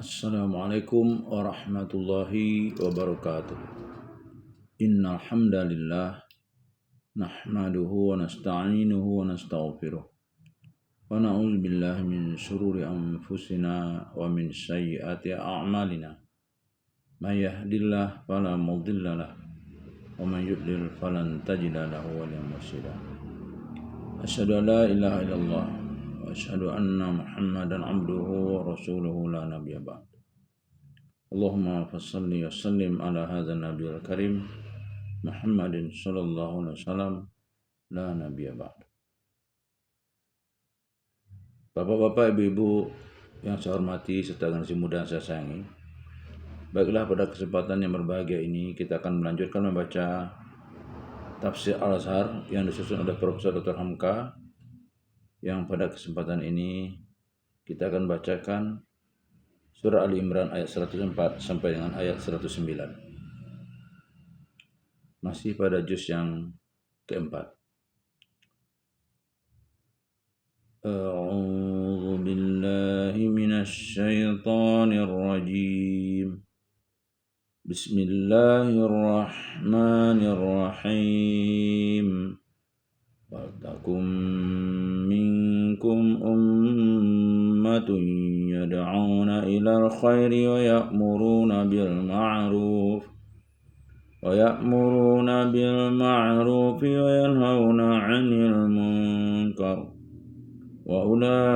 Assalamualaikum warahmatullahi wabarakatuh. Innal hamdalillah nahmaduhu wa nasta'inuhu wa nastaghfiruh. Wa na'udzu billahi min shururi anfusina wa min sayyiati a'malina. May yahdihillahu fala mudilla lahu wa man yudlil falan tajida lahu waliyyan mursyida. Asyhadu an la ilaha illallah wa asyhadu anna Muhammadan abduhu wa rasuluhu la nabiyya ba'd. Allahumma fassalli wa sallim ala hadzal nabiyil karim Muhammadin sallallahu alaihi wasallam la nabiyya ba'd. Bapak-bapak, ibu-ibu yang saya hormati serta generasi muda yang saya sayangi, baiklah pada kesempatan yang berbahagia ini kita akan melanjutkan membaca Tafsir Al-Azhar yang disusun oleh Profesor Dr. Hamka, yang pada kesempatan ini kita akan bacakan Surah Ali Imran ayat 104 sampai dengan ayat 109. Masih pada juz yang keempat. A'udzu billahi minasy syaithanir rajim. Bismillahirrahmanirrahim. Waltakum minkum ummatun yad'una ilal khairi wa ya'muruna bil ma'ruf wa yanhauna 'anil munkar wa ulaika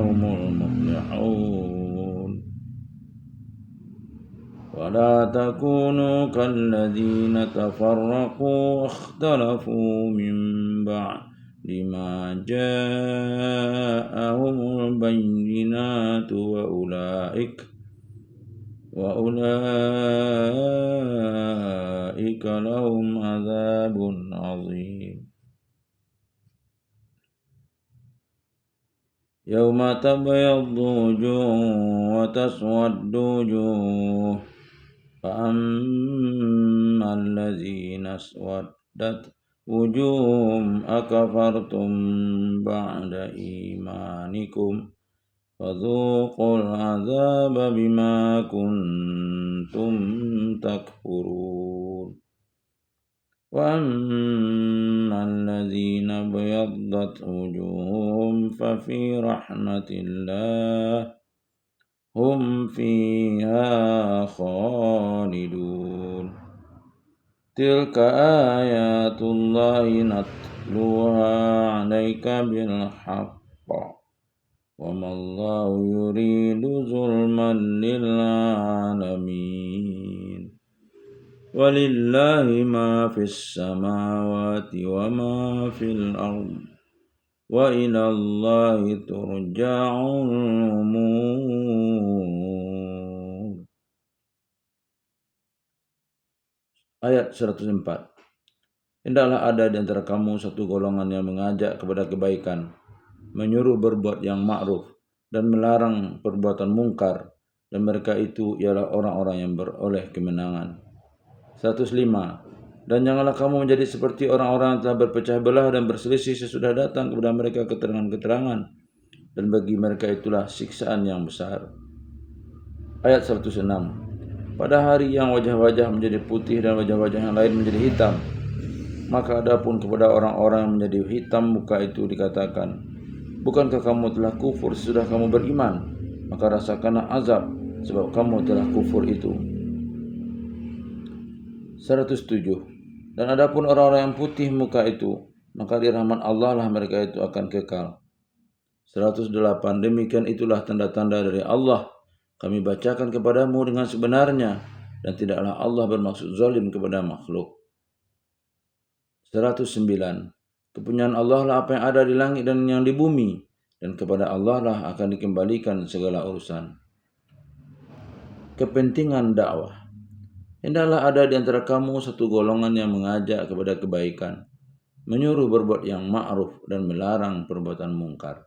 humul muflihun. ولا تكونوا كالذين تفرقوا واختلفوا من بعد ما جاءهم البينات وأولئك لهم عذاب عظيم. يوم تبيض وجوه وتسود وجوه فأما الذين اسودت وجوههم أكفرتم بعد إيمانكم فذوقوا العذاب بما كنتم تكفرون. وأما الذين ابيضت وجوههم ففي رحمة الله hum fiha khalidun. Tilka ayatullahi natluha 'alaika bil haqq wa ma Allahu yuridu zulman lil 'alamin. Walillahi ma fis samawati wa ma fil ardh wa ila Allahi turja'ul umur. Ayat 104. Hendaklah ada di antara kamu satu golongan yang mengajak kepada kebaikan, menyuruh berbuat yang ma'ruf dan melarang perbuatan mungkar, dan mereka itu ialah orang-orang yang beroleh kemenangan. 105. Dan janganlah kamu menjadi seperti orang-orang yang telah berpecah belah dan berselisih sesudah datang kepada mereka keterangan-keterangan, dan bagi mereka itulah siksaan yang besar. Ayat 106. Pada hari yang wajah-wajah menjadi putih dan wajah-wajah yang lain menjadi hitam, maka adapun kepada orang-orang yang menjadi hitam muka itu dikatakan, bukankah kamu telah kufur sesudah kamu beriman? Maka rasakanlah azab sebab kamu telah kufur itu. 107. Dan adapun orang-orang yang putih muka itu, maka di rahmat Allah lah mereka itu akan kekal. 108. Demikian itulah tanda-tanda dari Allah. Kami bacakan kepadamu dengan sebenarnya, dan tidaklah Allah bermaksud zalim kepada makhluk. 109. Kepunyaan Allah lah apa yang ada di langit dan yang di bumi, dan kepada Allah lah akan dikembalikan segala urusan. Kepentingan dakwah. Hendaklah ada di antara kamu satu golongan yang mengajak kepada kebaikan, menyuruh berbuat yang ma'ruf dan melarang perbuatan mungkar.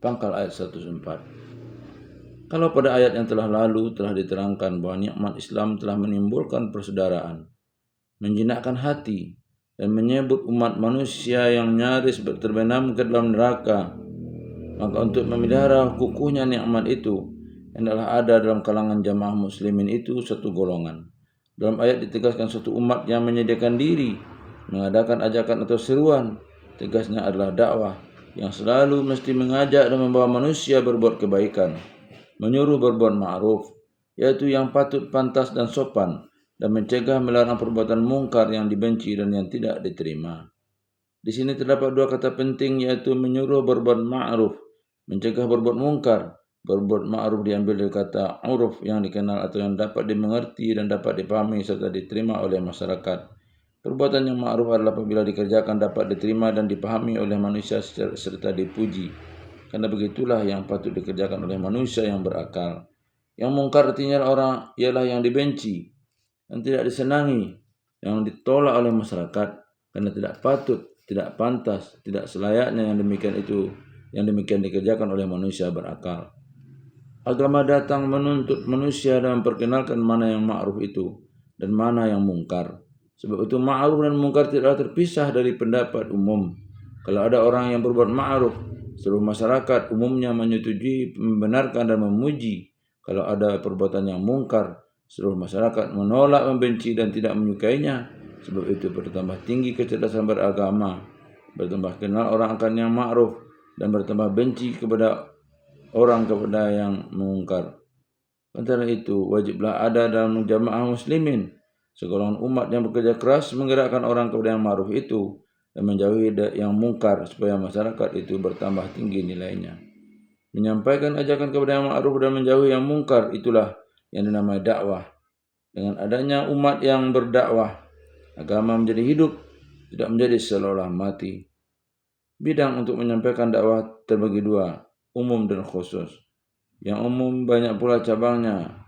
Pangkal ayat 104. Kalau pada ayat yang telah lalu telah diterangkan bahwa nikmat Islam telah menimbulkan persaudaraan, menjinakkan hati, dan menyebut umat manusia yang nyaris terbenam ke dalam neraka Maka untuk memelihara kukuhnya nikmat itu, hendaklah ada dalam kalangan jamaah muslimin itu satu golongan. Dalam ayat ditegaskan satu umat yang menyediakan diri, mengadakan ajakan atau seruan, tegasnya adalah dakwah yang selalu mesti mengajak dan membawa manusia berbuat kebaikan, menyuruh berbuat ma'ruf, yaitu yang patut, pantas dan sopan, dan mencegah melarang perbuatan mungkar yang dibenci dan yang tidak diterima. Di sini terdapat dua kata penting, yaitu menyuruh berbuat ma'ruf, mencegah berbuat mungkar. Berbuat ma'ruf diambil dari kata uruf yang dikenal atau yang dapat dimengerti dan dapat dipahami serta diterima oleh masyarakat. Perbuatan yang ma'ruf adalah apabila dikerjakan dapat diterima dan dipahami oleh manusia serta dipuji. Karena begitulah yang patut dikerjakan oleh manusia yang berakal. Yang mungkar artinya orang ialah yang dibenci, yang tidak disenangi, yang ditolak oleh masyarakat karena tidak patut, tidak pantas, tidak selayaknya yang demikian dikerjakan oleh manusia berakal. Agama datang menuntut manusia dan memperkenalkan mana yang ma'ruf itu dan mana yang mungkar. Sebab itu ma'ruf dan mungkar tidaklah terpisah dari pendapat umum. Kalau ada orang yang berbuat ma'ruf, seluruh masyarakat umumnya menyetujui, membenarkan dan memuji. Kalau ada perbuatan yang mungkar, seluruh masyarakat menolak, membenci dan tidak menyukainya. Sebab itu bertambah tinggi kecerdasan beragama, bertambah kenal orang akan yang ma'ruf, dan bertambah benci kepada yang mungkar. Antara itu, wajiblah ada dalam jamaah muslimin segolongan umat yang bekerja keras menggerakkan orang kepada yang ma'ruf itu dan menjauhi yang mungkar supaya masyarakat itu bertambah tinggi nilainya. Menyampaikan ajakan kepada yang ma'ruf dan menjauhi yang mungkar itulah yang dinamai dakwah. Dengan adanya umat yang berdakwah, agama menjadi hidup, tidak menjadi seolah-olah mati. Bidang untuk menyampaikan dakwah terbagi dua, umum dan khusus. Yang umum banyak pula cabangnya,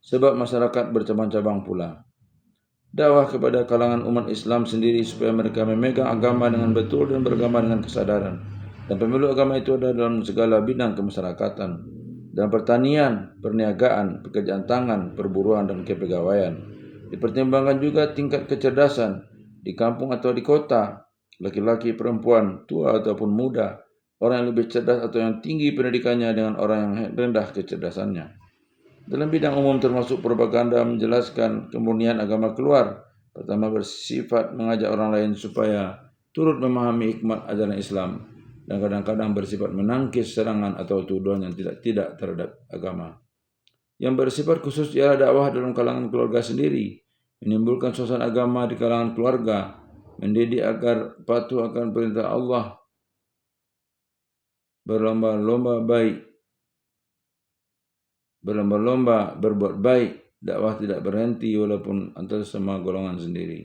sebab masyarakat bercabang-cabang pula. Dakwah kepada kalangan umat Islam sendiri supaya mereka memegang agama dengan betul dan beragama dengan kesadaran. Dan pemilu agama itu ada dalam segala bidang kemasyarakatan, dalam pertanian, perniagaan, pekerjaan tangan, perburuan dan kepegawaian. Dipertimbangkan juga tingkat kecerdasan di kampung atau di kota, laki-laki, perempuan, tua ataupun muda, orang yang lebih cerdas atau yang tinggi pendidikannya dengan orang yang rendah kecerdasannya. Dalam bidang umum termasuk propaganda menjelaskan kemurnian agama keluar. Pertama, bersifat mengajak orang lain supaya turut memahami hikmat ajaran Islam, dan kadang-kadang bersifat menangkis serangan atau tuduhan yang tidak terhadap agama. Yang bersifat khusus ialah dakwah dalam kalangan keluarga sendiri, menimbulkan suasana agama di kalangan keluarga, mendidik agar patuh akan perintah Allah, berlomba-lomba berbuat baik. Dakwah tidak berhenti walaupun antara semua golongan sendiri.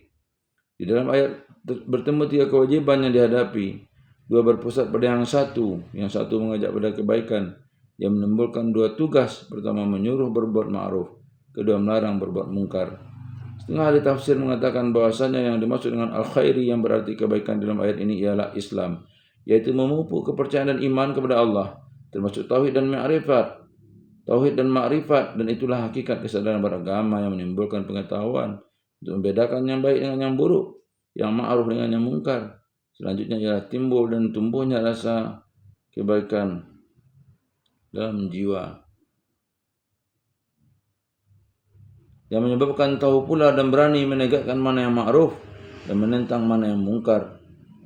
Di dalam ayat bertemu tiga kewajiban yang dihadapi. Dua berpusat pada yang satu mengajak pada kebaikan, yang menimbulkan dua tugas. Pertama, menyuruh berbuat ma'ruf, kedua, melarang berbuat mungkar. Setengah ahli tafsir mengatakan bahwasanya yang dimaksud dengan al-khairi yang berarti kebaikan dalam ayat ini ialah Islam, yaitu memupuk kepercayaan dan iman kepada Allah, termasuk tauhid dan ma'rifat. Tauhid dan ma'rifat, dan itulah hakikat kesadaran beragama yang menimbulkan pengetahuan untuk membedakan yang baik dengan yang buruk, yang ma'ruf dengan yang mungkar. Selanjutnya ialah timbul dan tumbuhnya rasa kebaikan dalam jiwa, yang menyebabkan tahu pula dan berani menegakkan mana yang ma'ruf dan menentang mana yang mungkar.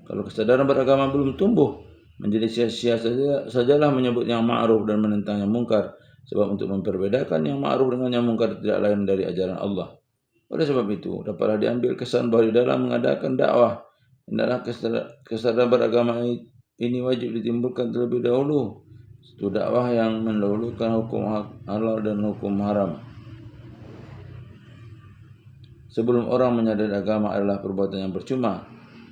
Kalau kesadaran beragama belum tumbuh, menjadi sia-sia sajalah menyebut yang ma'ruf dan menentang yang mungkar. Sebab untuk memperbedakan yang ma'ruf dengan yang mungkar tidak lain dari ajaran Allah. Oleh sebab itu, dapatlah diambil kesan bahawa di dalam mengadakan dakwah, hendaklah kesadaran beragama ini wajib ditimbulkan terlebih dahulu. Itu dakwah yang mendahulukan hukum halal dan hukum haram. Sebelum orang menyadari agama adalah perbuatan yang percuma,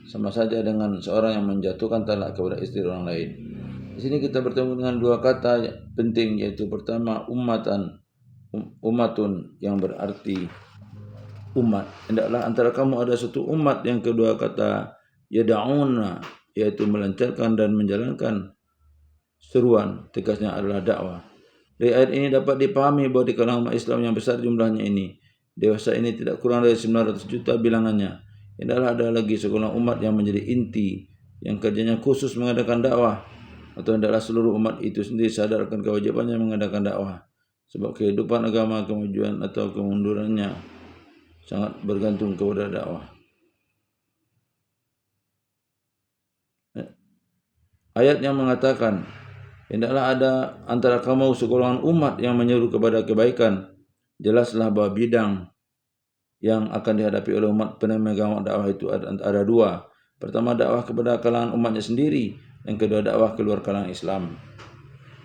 sama saja dengan seorang yang menjatuhkan talak kepada istri orang lain. Di sini kita bertemu dengan dua kata penting, yaitu pertama umatun yang berarti umat. Hendaklah antara kamu ada satu umat. Yang kedua kata yada'una, yaitu melancarkan dan menjalankan seruan, tegasnya adalah dakwah. Dari ayat ini dapat dipahami bahwa di kalangan umat Islam yang besar jumlahnya ini, dewasa ini tidak kurang dari 900 juta bilangannya, hendaklah ada lagi segolongan umat yang menjadi inti yang kerjanya khusus mengadakan dakwah, atau hendaklah seluruh umat itu sendiri sadar akan kewajibannya mengadakan dakwah, sebab kehidupan agama, kemajuan atau kemundurannya sangat bergantung kepada dakwah. Ayat yang mengatakan, hendaklah ada antara kamu segolongan umat yang menyeru kepada kebaikan. Jelaslah bahwa bidang yang akan dihadapi oleh umat pemegang dakwah itu ada dua. Pertama, dakwah kepada kalangan umatnya sendiri. Yang kedua, dakwah keluar kalangan Islam.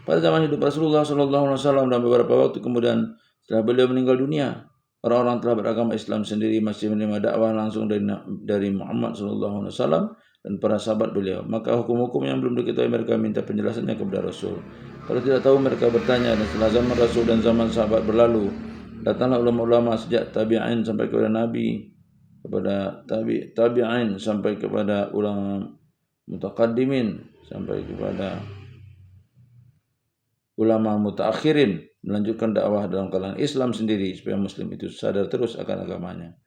Pada zaman hidup Rasulullah SAW dan beberapa waktu kemudian setelah beliau meninggal dunia, orang-orang telah beragama Islam sendiri masih menerima dakwah langsung dari Muhammad SAW dan para sahabat beliau. Maka hukum-hukum yang belum diketahui mereka minta penjelasannya kepada Rasul. Kalau tidak tahu mereka bertanya, dan setelah zaman Rasul dan zaman sahabat berlalu, datanglah ulama-ulama sejak tabi'in sampai kepada Nabi, kepada tabi'in sampai kepada ulama mutaqaddimin, sampai kepada ulama mutaakhirin, melanjutkan dakwah dalam kalangan Islam sendiri supaya Muslim itu sadar terus akan agamanya.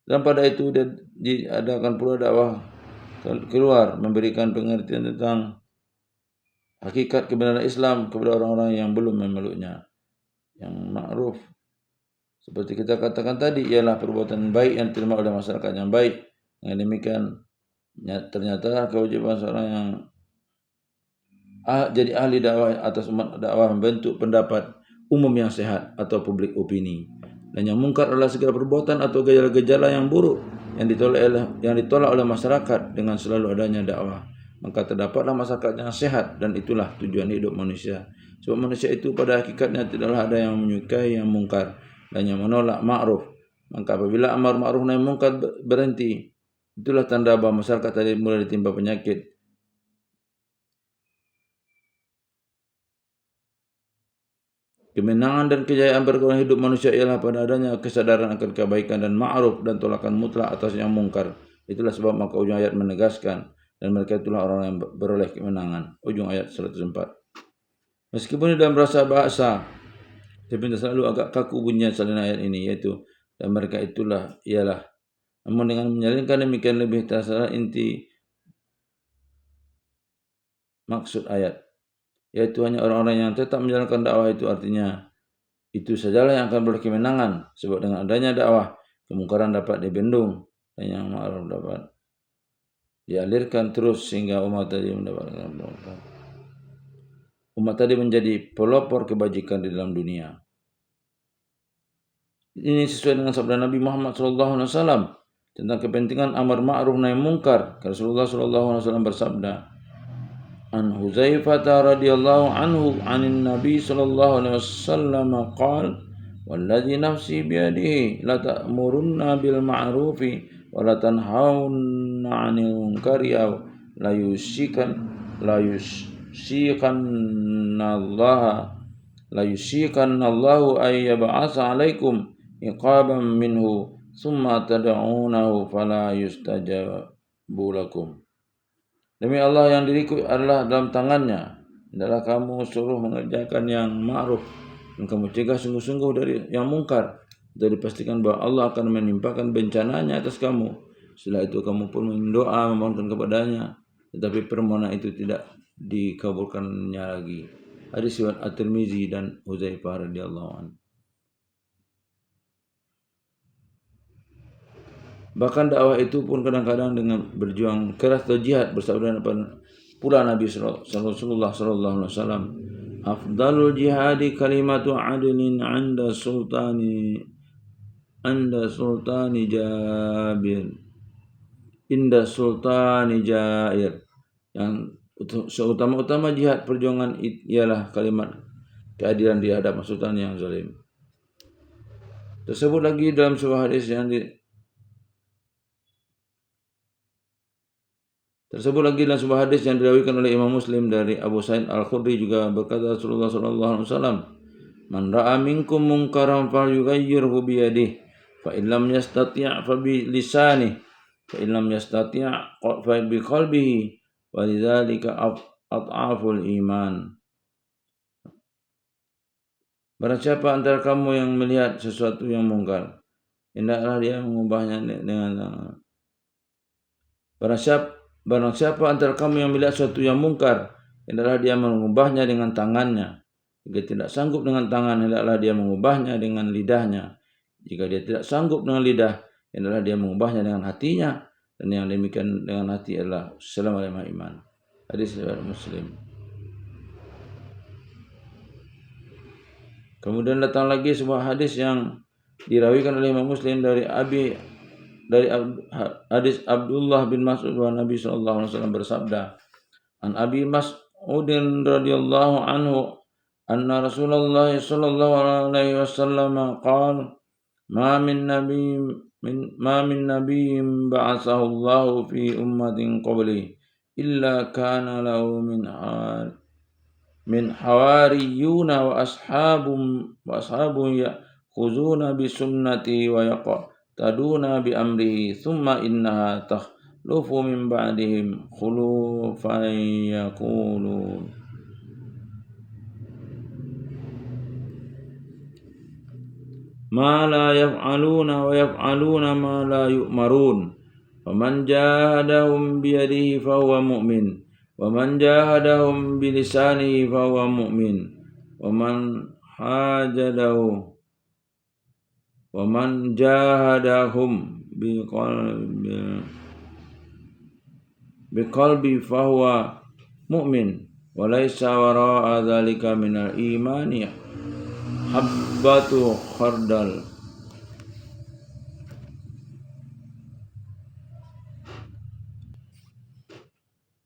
Dan pada itu diadakan pula dakwah keluar, memberikan pengertian tentang hakikat kebenaran Islam kepada orang-orang yang belum memeluknya. Yang ma'ruf, seperti kita katakan tadi, ialah perbuatan baik yang diterima oleh masyarakat yang baik. Dengan demikian, ternyata kewajiban seorang yang jadi ahli dakwah atas umat dakwah membentuk pendapat umum yang sehat atau publik opini. Dan yang mungkar adalah segala perbuatan atau gejala-gejala yang buruk yang ditolak oleh masyarakat dengan selalu adanya dakwah. Maka terdapatlah masyarakat yang sehat, dan itulah tujuan hidup manusia. Sebab manusia itu pada hakikatnya tidaklah ada yang menyukai yang mungkar dan yang menolak ma'ruf. Maka apabila amar ma'ruf nahi mungkar berhenti, itulah tanda bahawa masyarakat tadi mulai ditimpa penyakit. Kemenangan dan kejayaan pergaulan hidup manusia ialah pada adanya kesadaran akan kebaikan dan ma'ruf dan tolakan mutlak atas yang mungkar. Itulah sebab maka ujung ayat menegaskan, dan mereka itulah orang yang beroleh kemenangan. Ujung ayat 104. Meskipun dalam bahasa, tapi selalu agak kaku bunyinya salinan ayat ini, yaitu dan mereka itulah ialah. Namun dengan menyalinkan demikian lebih terasa inti maksud ayat, yaitu hanya orang-orang yang tetap menjalankan dakwah itu, artinya itu sajalah yang akan beroleh kemenangan. Sebab dengan adanya dakwah, kemungkaran dapat dibendung dan yang ma'ruf dapat dialirkan terus sehingga umat tadi menjadi pelopor kebajikan di dalam dunia. Ini sesuai dengan sabda Nabi Muhammad SAW tentang kepentingan amar ma'ruf nahi mungkar. Rasulullah SAW bersabda, An Huzaifah radhiyallahu anhu anin Nabi sallallahu alaihi wasallam qala walladhi nafsi biyadihi la ta'murunna bil ma'rufi wa la tanhauna 'anil munkari aw la yusikan Allahu ay yab'atsa 'alaikum iqaban minhu thumma tad'unahu fala yustajabu lakum. Demi Allah yang diriku adalah dalam tangannya, hendaklah kamu suruh mengerjakan yang ma'ruf dan kamu cegah sungguh-sungguh dari yang mungkar, dan dipastikan bahwa Allah akan menimpakan bencananya atas kamu. Setelah itu kamu pun mendoa memohonkan kepadanya, tetapi permohonan itu tidak dikabulkannya lagi. Hadis riwayat At-Tirmizi dan Huzaifah radhiyallahu anhu. Bahkan dakwah itu pun kadang-kadang dengan berjuang keras atau jihad. Bersabda pula Nabi Sallallahu Alaihi Wasallam, afdalul jihadi kalimatu adlin anda sultani Jabir, inda sultani Jair. Yang seutama-utama jihad perjuangan ialah kalimat keadilan di hadapan sultan yang zalim. Tersebut lagi dalam sebuah hadis yang diriwayatkan oleh Imam Muslim dari Abu Sa'id Al-Khudri juga berkata Rasulullah sallallahu alaihi wasallam, "Man ra'a minkum munkaran falyughayyirhu bi yadihi, fa in lam yastati' fa bi lisanihi, fa in lam yastati' fa bi qalbihi, wa lidzalika adhaful iman." Barang siapa antara kamu yang melihat sesuatu yang mungkar, hendaklah dia mengubahnya dengan barang siapa Barang siapa antara kamu yang melihat sesuatu yang mungkar, hendaklah dia mengubahnya dengan tangannya. Jika tidak sanggup dengan tangan, hendaklah dia mengubahnya dengan lidahnya. Jika dia tidak sanggup dengan lidah, hendaklah dia mengubahnya dengan hatinya. Dan yang demikian dengan hati adalah selama-lamanya iman. Hadis riwayat Muslim. Kemudian datang lagi sebuah hadis yang dirawikan oleh Imam Muslim dari hadis Abdullah bin Mas'ud bahwa Nabi SAW bersabda, An Abi Mas'udin radhiyallahu anhu anna Rasulullah sallallahu alaihi wasallam qala ma min nabiyyin ba'athahu Allah fi ummatin qabli illa kana lahu min hawariyuna wa ashabun ya'khuzuna bi sunnati wa yaqtaduna bi amrihi thumma innaha takhlufu min ba'dihim khulufan yaqulun ma la yaf'aluna wa yaf'aluna ma la yu'marun wa man jahadahum bi yadihi fa huwa mu'min wa man jahadahum bi lisanihi fa huwa mu'min wa man jahadahum biqalbi fa huwa mu'min wa laysa wara'a dzalika minal imani habbatu khardal.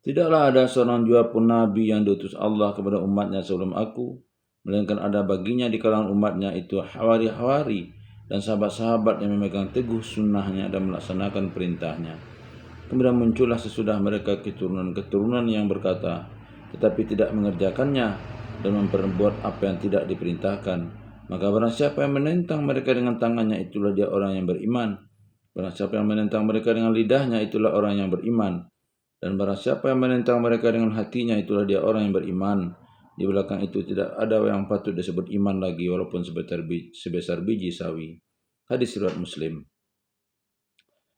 Tidaklah ada seorang jua pun nabi yang diutus Allah kepada umatnya sebelum aku, melainkan ada baginya di kalangan umatnya itu hawari-hawari dan sahabat-sahabat yang memegang teguh sunnahnya dan melaksanakan perintahnya. Kemudian muncullah sesudah mereka keturunan-keturunan yang berkata, tetapi tidak mengerjakannya dan memperbuat apa yang tidak diperintahkan. Maka barang siapa yang menentang mereka dengan tangannya, itulah dia orang yang beriman. Barang siapa yang menentang mereka dengan lidahnya, itulah orang yang beriman. Dan barang siapa yang menentang mereka dengan hatinya, itulah dia orang yang beriman. Di belakang itu tidak ada yang patut disebut iman lagi, walaupun sebesar biji sawi. Hadis riwayat Muslim.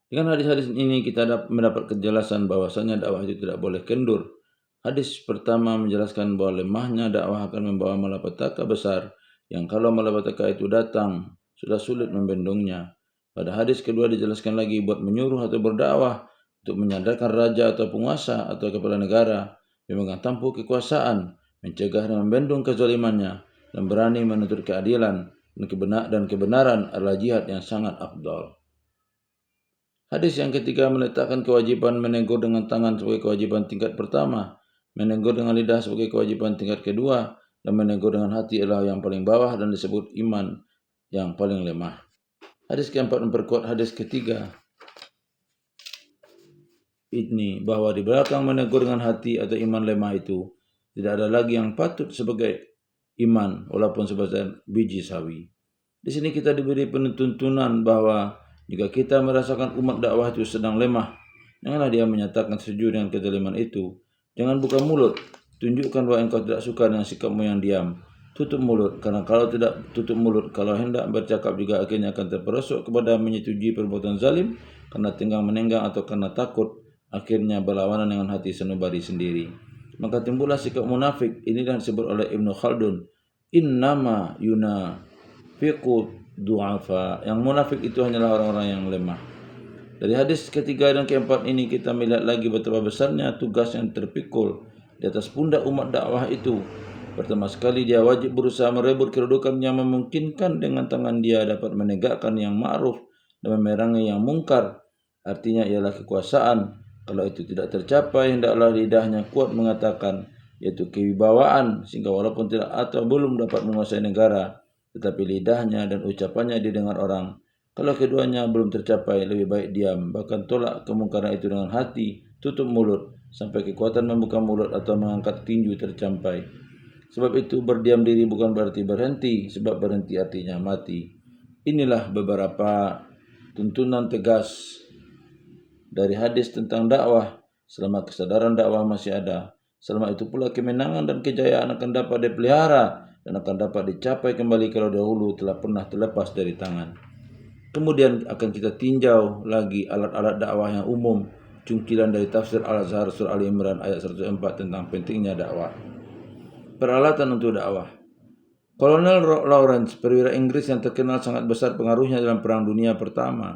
Dengan hadis-hadis ini kita mendapat kejelasan bahwasanya dakwah itu tidak boleh kendur. Hadis pertama menjelaskan bahwa lemahnya dakwah akan membawa malapetaka besar, yang kalau malapetaka itu datang, sudah sulit membendungnya. Pada hadis kedua dijelaskan lagi buat menyuruh atau berdakwah untuk menyadarkan raja atau penguasa atau kepala negara memegang tampuk kekuasaan, mencegah dan membendung kezalimannya, dan berani menuntut keadilan dan kebenaran adalah jihad yang sangat afdal. Hadis yang ketiga meletakkan kewajiban menegur dengan tangan sebagai kewajiban tingkat pertama, menegur dengan lidah sebagai kewajiban tingkat kedua, dan menegur dengan hati adalah yang paling bawah dan disebut iman yang paling lemah. Hadis keempat memperkuat hadis ketiga ini, bahwa di belakang menegur dengan hati atau iman lemah itu tidak ada lagi yang patut sebagai iman walaupun sebesar biji sawi. Di sini kita diberi penuntunan bahwa jika kita merasakan umat dakwah itu sedang lemah, janganlah dia menyatakan setuju dengan kezaliman itu. Jangan buka mulut, tunjukkan bahwa engkau tidak suka dengan sikapmu yang diam. Tutup mulut, karena kalau tidak tutup mulut, kalau hendak bercakap juga akhirnya akan terperosok kepada menyetujui perbuatan zalim, karena tenggang menenggang atau karena takut, akhirnya berlawanan dengan hati sanubari sendiri. Maka timbullah sikap munafik. Ini yang disebut oleh Ibnu Khaldun, innama yunafiqu du'afa. Yang munafik itu hanyalah orang-orang yang lemah. Dari hadis ketiga dan keempat ini kita melihat lagi betapa besarnya tugas yang terpikul di atas pundak umat dakwah itu. Pertama sekali dia wajib berusaha merebut kedudukan yang memungkinkan dengan tangan dia dapat menegakkan yang ma'ruf dan memerangi yang mungkar. Artinya ialah kekuasaan. Kalau itu tidak tercapai, hendaklah lidahnya kuat mengatakan, yaitu kewibawaan, sehingga walaupun tidak atau belum dapat menguasai negara, tetapi lidahnya dan ucapannya didengar orang. Kalau keduanya belum tercapai, lebih baik diam, bahkan tolak kemungkaran itu dengan hati, tutup mulut, sampai kekuatan membuka mulut atau mengangkat tinju tercapai. Sebab itu berdiam diri bukan berarti berhenti, sebab berhenti artinya mati. Inilah beberapa tuntunan tegas dari hadis tentang dakwah. Selama kesadaran dakwah masih ada, selama itu pula kemenangan dan kejayaan akan dapat dipelihara dan akan dapat dicapai kembali kalau dahulu telah pernah terlepas dari tangan. Kemudian akan kita tinjau lagi alat-alat dakwah yang umum cungkilan dari tafsir Al-Azhar surah Ali Imran ayat 104 tentang pentingnya dakwah. Peralatan untuk dakwah. Kolonel Lawrence, perwira Inggris yang terkenal sangat besar pengaruhnya dalam Perang Dunia Pertama,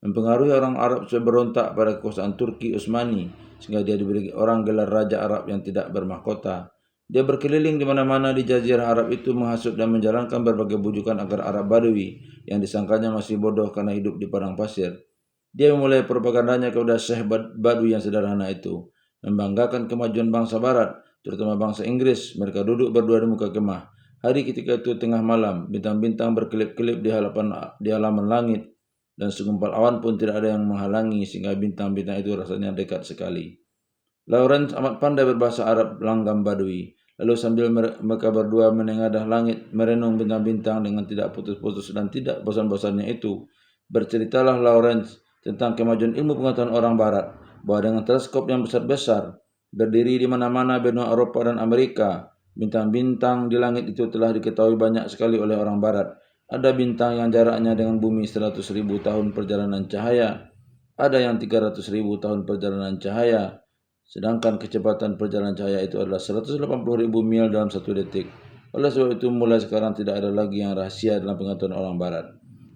mempengaruhi orang Arab supaya berontak pada kekuasaan Turki Utsmani sehingga dia diberi orang gelar Raja Arab yang tidak bermahkota. Dia berkeliling di mana-mana di Jazirah Arab itu menghasut dan menjalankan berbagai bujukan agar Arab Badui yang disangkanya masih bodoh karena hidup di padang pasir. Dia memulai propagandanya kepada Syekh Badui yang sederhana itu, membanggakan kemajuan bangsa Barat, terutama bangsa Inggris. Mereka duduk berdua di muka kemah. Hari ketika itu tengah malam, bintang-bintang berkelip-kelip di halaman langit, dan segumpal awan pun tidak ada yang menghalangi sehingga bintang-bintang itu rasanya dekat sekali. Lawrence amat pandai berbahasa Arab langgam Badui. Lalu sambil mereka berdua menengadah langit, merenung bintang-bintang dengan tidak putus-putus dan tidak bosan-bosannya itu, berceritalah Lawrence tentang kemajuan ilmu pengetahuan orang Barat, bahwa dengan teleskop yang besar-besar, berdiri di mana-mana benua Eropa dan Amerika, bintang-bintang di langit itu telah diketahui banyak sekali oleh orang Barat. Ada bintang yang jaraknya dengan bumi 100.000 tahun perjalanan cahaya, ada yang 300.000 tahun perjalanan cahaya, sedangkan kecepatan perjalanan cahaya itu adalah 180.000 mil dalam 1 detik. Oleh sebab itu mulai sekarang tidak ada lagi yang rahasia dalam pengetahuan orang Barat.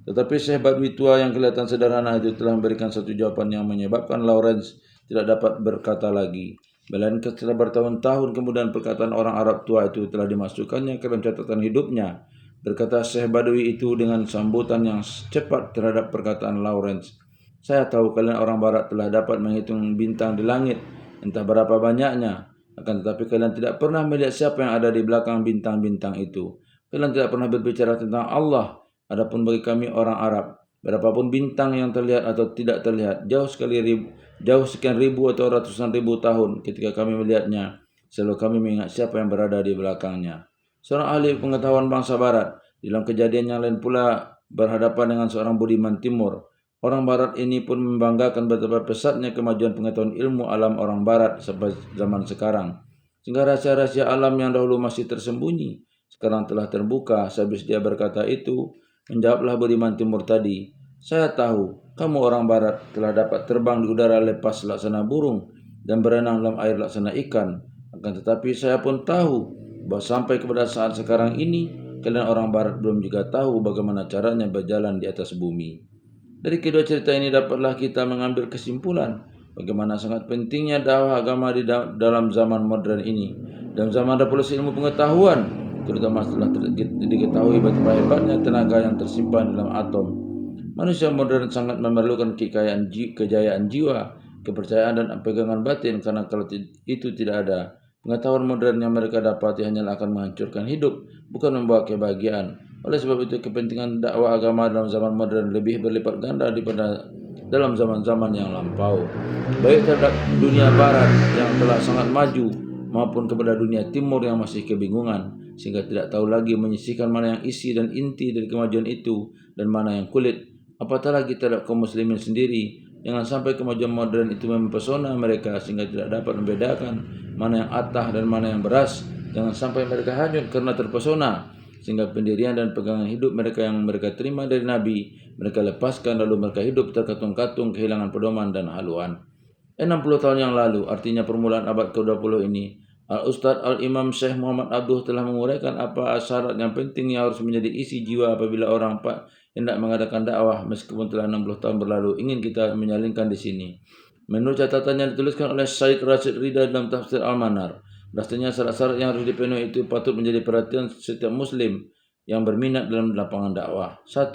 Tetapi Syekh Badui tua yang kelihatan sederhana itu telah memberikan satu jawaban yang menyebabkan Lawrence tidak dapat berkata lagi. Melainkan setelah bertahun-tahun kemudian perkataan orang Arab tua itu telah dimasukkannya ke dalam catatan hidupnya. Berkata Syekh Badui itu dengan sambutan yang cepat terhadap perkataan Lawrence. Saya tahu kalian orang Barat telah dapat menghitung bintang di langit, entah berapa banyaknya. Akan tetapi kalian tidak pernah melihat siapa yang ada di belakang bintang-bintang itu. Kalian tidak pernah berbicara tentang Allah. Adapun bagi kami orang Arab, berapapun bintang yang terlihat atau tidak terlihat, jauh sekian ribu atau ratusan ribu tahun ketika kami melihatnya, selalu kami mengingat siapa yang berada di belakangnya. Seorang ahli pengetahuan bangsa Barat, dalam kejadian yang lain pula berhadapan dengan seorang budiman Timur. Orang Barat ini pun membanggakan betapa pesatnya kemajuan pengetahuan ilmu alam orang Barat sampai zaman sekarang, sehingga rahasia-rahasia alam yang dahulu masih tersembunyi sekarang telah terbuka. Sehabis dia berkata itu, menjawablah budiman Timur tadi, saya tahu kamu orang Barat telah dapat terbang di udara lepas laksana burung dan berenang dalam air laksana ikan. Akan tetapi saya pun tahu bahwa sampai kepada saat sekarang ini, kalian orang Barat belum juga tahu bagaimana caranya berjalan di atas bumi. Dari kedua cerita ini dapatlah kita mengambil kesimpulan bagaimana sangat pentingnya dakwah agama di dalam zaman modern ini. Dalam zaman revolusi ilmu pengetahuan, terutama setelah diketahui betapa hebatnya tenaga yang tersimpan dalam atom, manusia modern sangat memerlukan kejayaan jiwa, kepercayaan dan pegangan batin, karena kalau itu tidak ada, pengetahuan modern yang mereka dapati hanyalah akan menghancurkan hidup, bukan membawa kebahagiaan. Oleh sebab itu kepentingan dakwah agama dalam zaman modern lebih berlipat ganda daripada dalam zaman-zaman yang lampau, baik terhadap dunia Barat yang telah sangat maju maupun kepada dunia Timur yang masih kebingungan, sehingga tidak tahu lagi menyisihkan mana yang isi dan inti dari kemajuan itu dan mana yang kulit. Apatah lagi terhadap kaum muslimin sendiri. Jangan sampai kemajuan modern itu mempesona mereka sehingga tidak dapat membedakan mana yang atah dan mana yang beras. Jangan sampai mereka hanyut karena terpesona, sehingga pendirian dan pegangan hidup mereka yang mereka terima dari Nabi, mereka lepaskan lalu mereka hidup terkatung-katung kehilangan pedoman dan haluan. 60 tahun yang lalu, artinya permulaan abad ke-20 ini, Al-Ustadz Al-Imam Syekh Muhammad Abduh telah menguraikan apa syarat yang penting yang harus menjadi isi jiwa apabila orang hendak mengadakan dakwah. Meskipun telah 60 tahun berlalu, ingin kita menyalingkan di sini. Menurut catatan yang dituliskan oleh Syekh Rashid Ridha dalam tafsir Al-Manar, rasanya syarat-syarat yang harus dipenuhi itu patut menjadi perhatian setiap muslim yang berminat dalam lapangan dakwah. 1.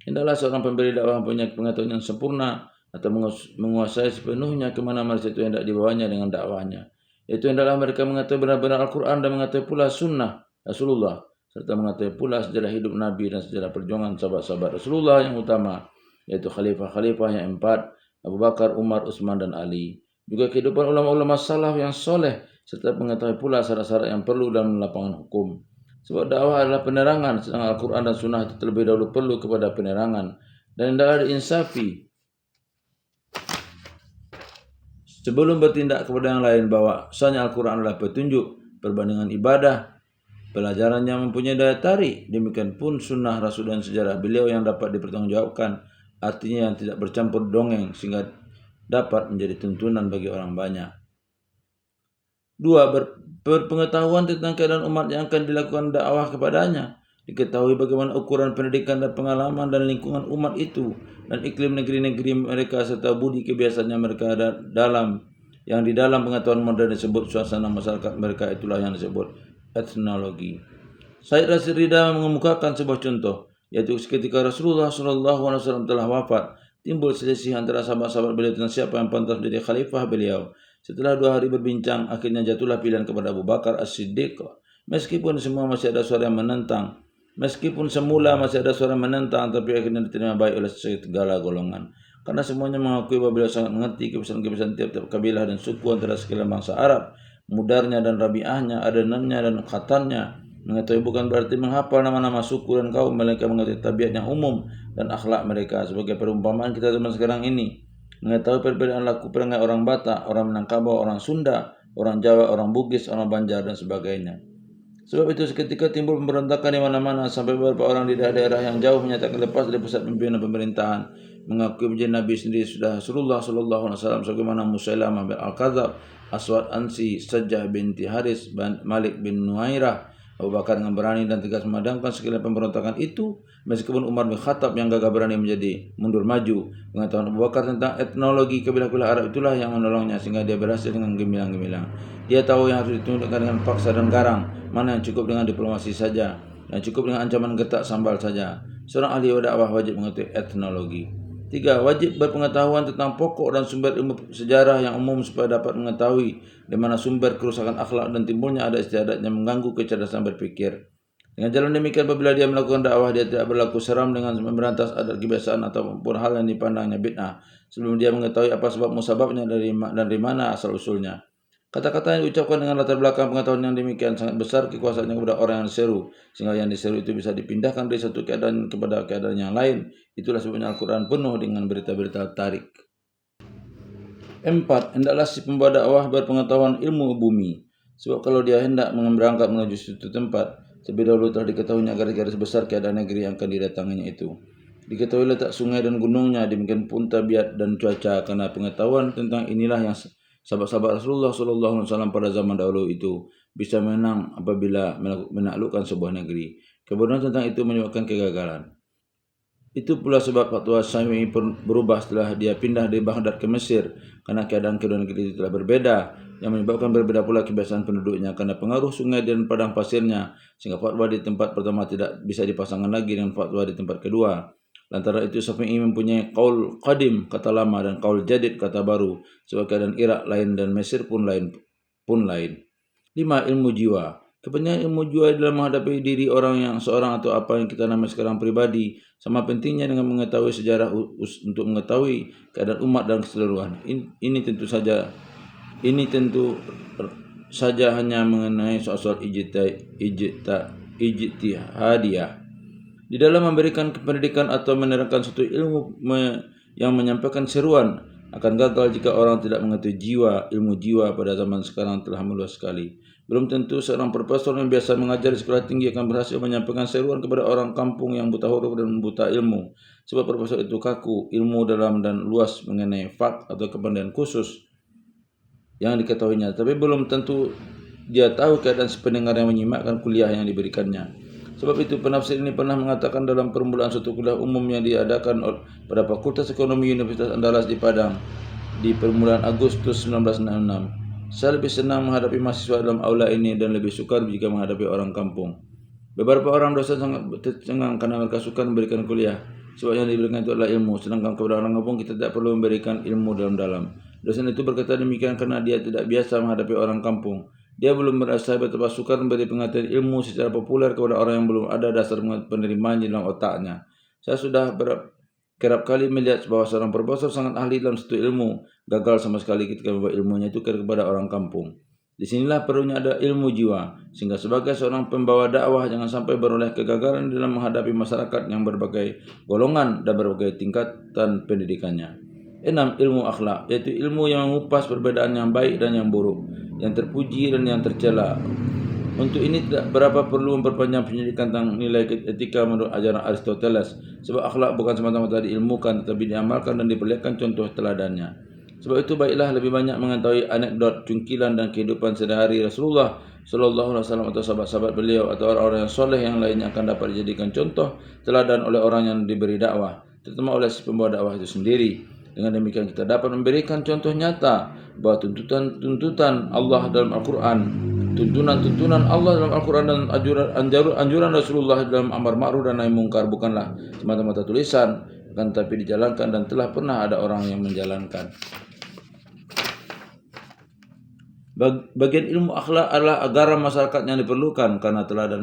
Hendaklah seorang pemberi dakwah mempunyai pengetahuan yang sempurna atau menguasai sepenuhnya kemana manusia itu hendak dibawanya dengan dakwahnya. Yaitu hendaklah mereka mengetahui benar-benar Al-Quran dan mengetahui pula sunnah Rasulullah, serta mengetahui pula sejarah hidup Nabi dan sejarah perjuangan sahabat-sahabat Rasulullah yang utama, yaitu khalifah-khalifah yang 4, Abu Bakar, Umar, Utsman, dan Ali. Juga kehidupan ulama-ulama salaf yang soleh, serta mengetahui pula syarat-syarat yang perlu dalam lapangan hukum. Sebab dakwah adalah penerangan, sedangkan Al-Quran dan Sunnah itu terlebih dahulu perlu kepada penerangan. Dan hendaklah diinsafi sebelum bertindak kepada yang lain bahwa bahwasanya Al-Quran adalah petunjuk, perbandingan ibadah, pelajaran yang mempunyai daya tarik. Demikian pun Sunnah Rasul dan sejarah beliau yang dapat dipertanggungjawabkan, artinya yang tidak bercampur dongeng, sehingga dapat menjadi tuntunan bagi orang banyak. 2. Berpengetahuan tentang keadaan umat yang akan dilakukan dakwah kepadanya. Diketahui bagaimana ukuran pendidikan dan pengalaman dan lingkungan umat itu dan iklim negeri-negeri mereka serta budi kebiasaannya mereka di dalam pengetahuan modern disebut suasana masyarakat mereka, itulah yang disebut etnologi. Said Rasid Ridha mengemukakan sebuah contoh, yaitu ketika Rasulullah SAW telah wafat, timbul selisih antara sahabat-sahabat beliau tentang siapa yang pantas menjadi khalifah beliau. Setelah 2 hari berbincang, akhirnya jatuhlah pilihan kepada Abu Bakar As-Siddiq. Meskipun semula masih ada suara yang menentang, tapi akhirnya diterima baik oleh segala golongan. Karena semuanya mengakui bahwa beliau sangat mengerti kebiasaan-kebiasaan tiap-tiap kabilah dan suku antara sekian bangsa Arab, mudarnya dan rabiahnya, adanannya dan khatannya. Mengetahui bukan berarti menghafal nama-nama suku dan kaum, melainkan mengetahui tabiat yang umum dan akhlak mereka. Sebagai perumpamaan kita zaman sekarang ini, mengetahui perbedaan laku perangai orang Batak, orang Minangkabau, orang Sunda, orang Jawa, orang Bugis, orang Banjar dan sebagainya. Sebab itu seketika timbul pemberontakan di mana-mana sampai beberapa orang di daerah yang jauh menyatakan lepas dari pusat pimpinan pemerintahan, mengakui menjadi Nabi sendiri sudah Rasulullah SAW, sebagaimana Musailamah bin Al-Kadzab, Aswad Ansi, Sajjah binti Haris, Malik bin Nuairah. Abu Bakar dengan berani dan tegas memadamkan sekalian pemberontakan itu, meskipun Umar bin Khattab yang gagah berani menjadi mundur maju. Pengetahuan Abu Bakar tentang etnologi kabilah-kabilah Arab itulah yang menolongnya sehingga dia berhasil dengan gemilang-gemilang. Dia tahu yang harus ditunjukkan dengan paksa dan garang, mana yang cukup dengan diplomasi saja, yang cukup dengan ancaman getak sambal saja. Seorang ahli dakwah wajib mengetahui etnologi. 3. Wajib berpengetahuan tentang pokok dan sumber ilmu sejarah yang umum supaya dapat mengetahui di mana sumber kerusakan akhlak dan timbulnya ada istiadat yang mengganggu kecerdasan berpikir. Dengan jalan demikian, apabila dia melakukan dakwah, dia tidak berlaku seram dengan memberantas adat kebiasaan ataupun hal yang dipandangnya bid'ah sebelum dia mengetahui apa sebab musababnya dan dari mana asal usulnya. Kata-kata yang diucapkan dengan latar belakang pengetahuan yang demikian sangat besar kekuasaannya kepada orang yang diseru, sehingga yang diseru itu bisa dipindahkan dari satu keadaan kepada keadaan yang lain. Itulah sebabnya Al-Quran penuh dengan berita-berita tarik. 4. Hendaklah si pembawa dakwah berpengetahuan ilmu bumi, sebab kalau dia hendak berangkat menuju suatu tempat, terlebih dahulu telah diketahuinya garis-garis besar keadaan negeri yang akan didatanginya itu. Diketahui letak sungai dan gunungnya, demikian pun tabiat dan cuaca, karena pengetahuan tentang inilah yang sahabat-sahabat Rasulullah SAW pada zaman dahulu itu bisa menang apabila menaklukkan sebuah negeri. Kebodohan tentang itu menyebabkan kegagalan. Itu pula sebab fatwa Syafi'i berubah setelah dia pindah dari Baghdad ke Mesir, karena keadaan kedua negeri itu telah berbeda, yang menyebabkan berbeda pula kebiasaan penduduknya karena pengaruh sungai dan padang pasirnya, sehingga fatwa di tempat pertama tidak bisa dipasangkan lagi dengan fatwa di tempat kedua. Lantaran itu Syafi'i mempunyai qaul qadim, kata lama, dan qaul jadid, kata baru, sebab keadaan Irak lain dan Mesir pun lain. 5. Ilmu jiwa. Kepentingan ilmu jiwa dalam menghadapi diri orang yang seorang atau apa yang kita namai sekarang pribadi sama pentingnya dengan mengetahui sejarah untuk mengetahui keadaan umat dan keseluruhan. Ini tentu saja hanya mengenai soal ijtihadiyah. Di dalam memberikan pendidikan atau menerangkan suatu ilmu yang menyampaikan seruan akan gagal jika orang tidak mengetahui ilmu jiwa pada zaman sekarang telah meluas sekali. Belum tentu seorang profesor yang biasa mengajar di sekolah tinggi akan berhasil menyampaikan seruan kepada orang kampung yang buta huruf dan buta ilmu. Sebab profesor itu kaku, ilmu dalam dan luas mengenai fakt atau kepandaian khusus yang diketahuinya, tapi belum tentu dia tahu keadaan si pendengar yang menyimakkan kuliah yang diberikannya. Sebab itu penafsir ini pernah mengatakan dalam permulaan suatu kuliah umum yang diadakan pada Fakultas Ekonomi Universitas Andalas di Padang di permulaan Agustus 1966. Saya lebih senang menghadapi mahasiswa dalam aula ini dan lebih sukar jika menghadapi orang kampung. Beberapa orang dosen sangat tercengang karena mereka suka memberikan kuliah, sebab yang diberikan itu adalah ilmu, sedangkan kepada orang kampung kita tidak perlu memberikan ilmu dalam-dalam. Dosen itu berkata demikian karena dia tidak biasa menghadapi orang kampung. Dia belum merasa betapa sukar memberi pengetahuan ilmu secara populer kepada orang yang belum ada dasar penerimaan dalam otaknya. Saya sudah kerap kali melihat bahwa seorang profesor sangat ahli dalam satu ilmu gagal sama sekali ketika membawa ilmunya itu kepada orang kampung. Di sinilah perlunya ada ilmu jiwa, sehingga sebagai seorang pembawa dakwah jangan sampai beroleh kegagalan dalam menghadapi masyarakat yang berbagai golongan dan berbagai tingkatan pendidikannya. 6. Ilmu akhlak, yaitu ilmu yang mengupas perbedaan yang baik dan yang buruk, yang terpuji dan yang tercela. Untuk ini tidak berapa perlu memperpanjang pendidikan tentang nilai etika menurut ajaran Aristoteles, sebab akhlak bukan semata-mata diilmukan tetapi diamalkan dan diperlihatkan contoh teladannya. Sebab itu baiklah lebih banyak mengetahui anekdot, cungkilan dan kehidupan sehari-hari Rasulullah Sallallahu Alaihi Wasallam atau sahabat-sahabat beliau atau orang-orang yang soleh yang lainnya akan dapat dijadikan contoh teladan oleh orang yang diberi dakwah, terutama oleh si pembawa dakwah itu sendiri. Dengan demikian kita dapat memberikan contoh nyata bahwa tuntutan Allah dalam Al-Quran, tuntunan Allah dalam Al-Quran dan anjuran Rasulullah dalam amar ma'ruf dan nahi mungkar bukanlah semata-mata tulisan, akan tapi dijalankan dan telah pernah ada orang yang menjalankan. Bagian ilmu akhlak adalah agar masyarakat yang diperlukan karena teladan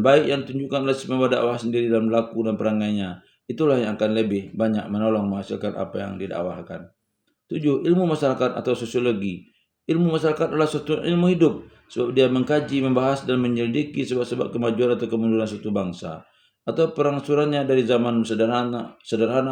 baik yang ditunjukkan oleh si pembawa dakwah sendiri dalam laku dan perangainya. Itulah yang akan lebih banyak menolong menghasilkan apa yang didakwahkan. 7. Ilmu masyarakat atau sosiologi. Ilmu masyarakat adalah suatu ilmu hidup sebab dia mengkaji, membahas dan menyelidiki sebab-sebab kemajuan atau kemunduran suatu bangsa atau perangsurannya dari zaman sederhana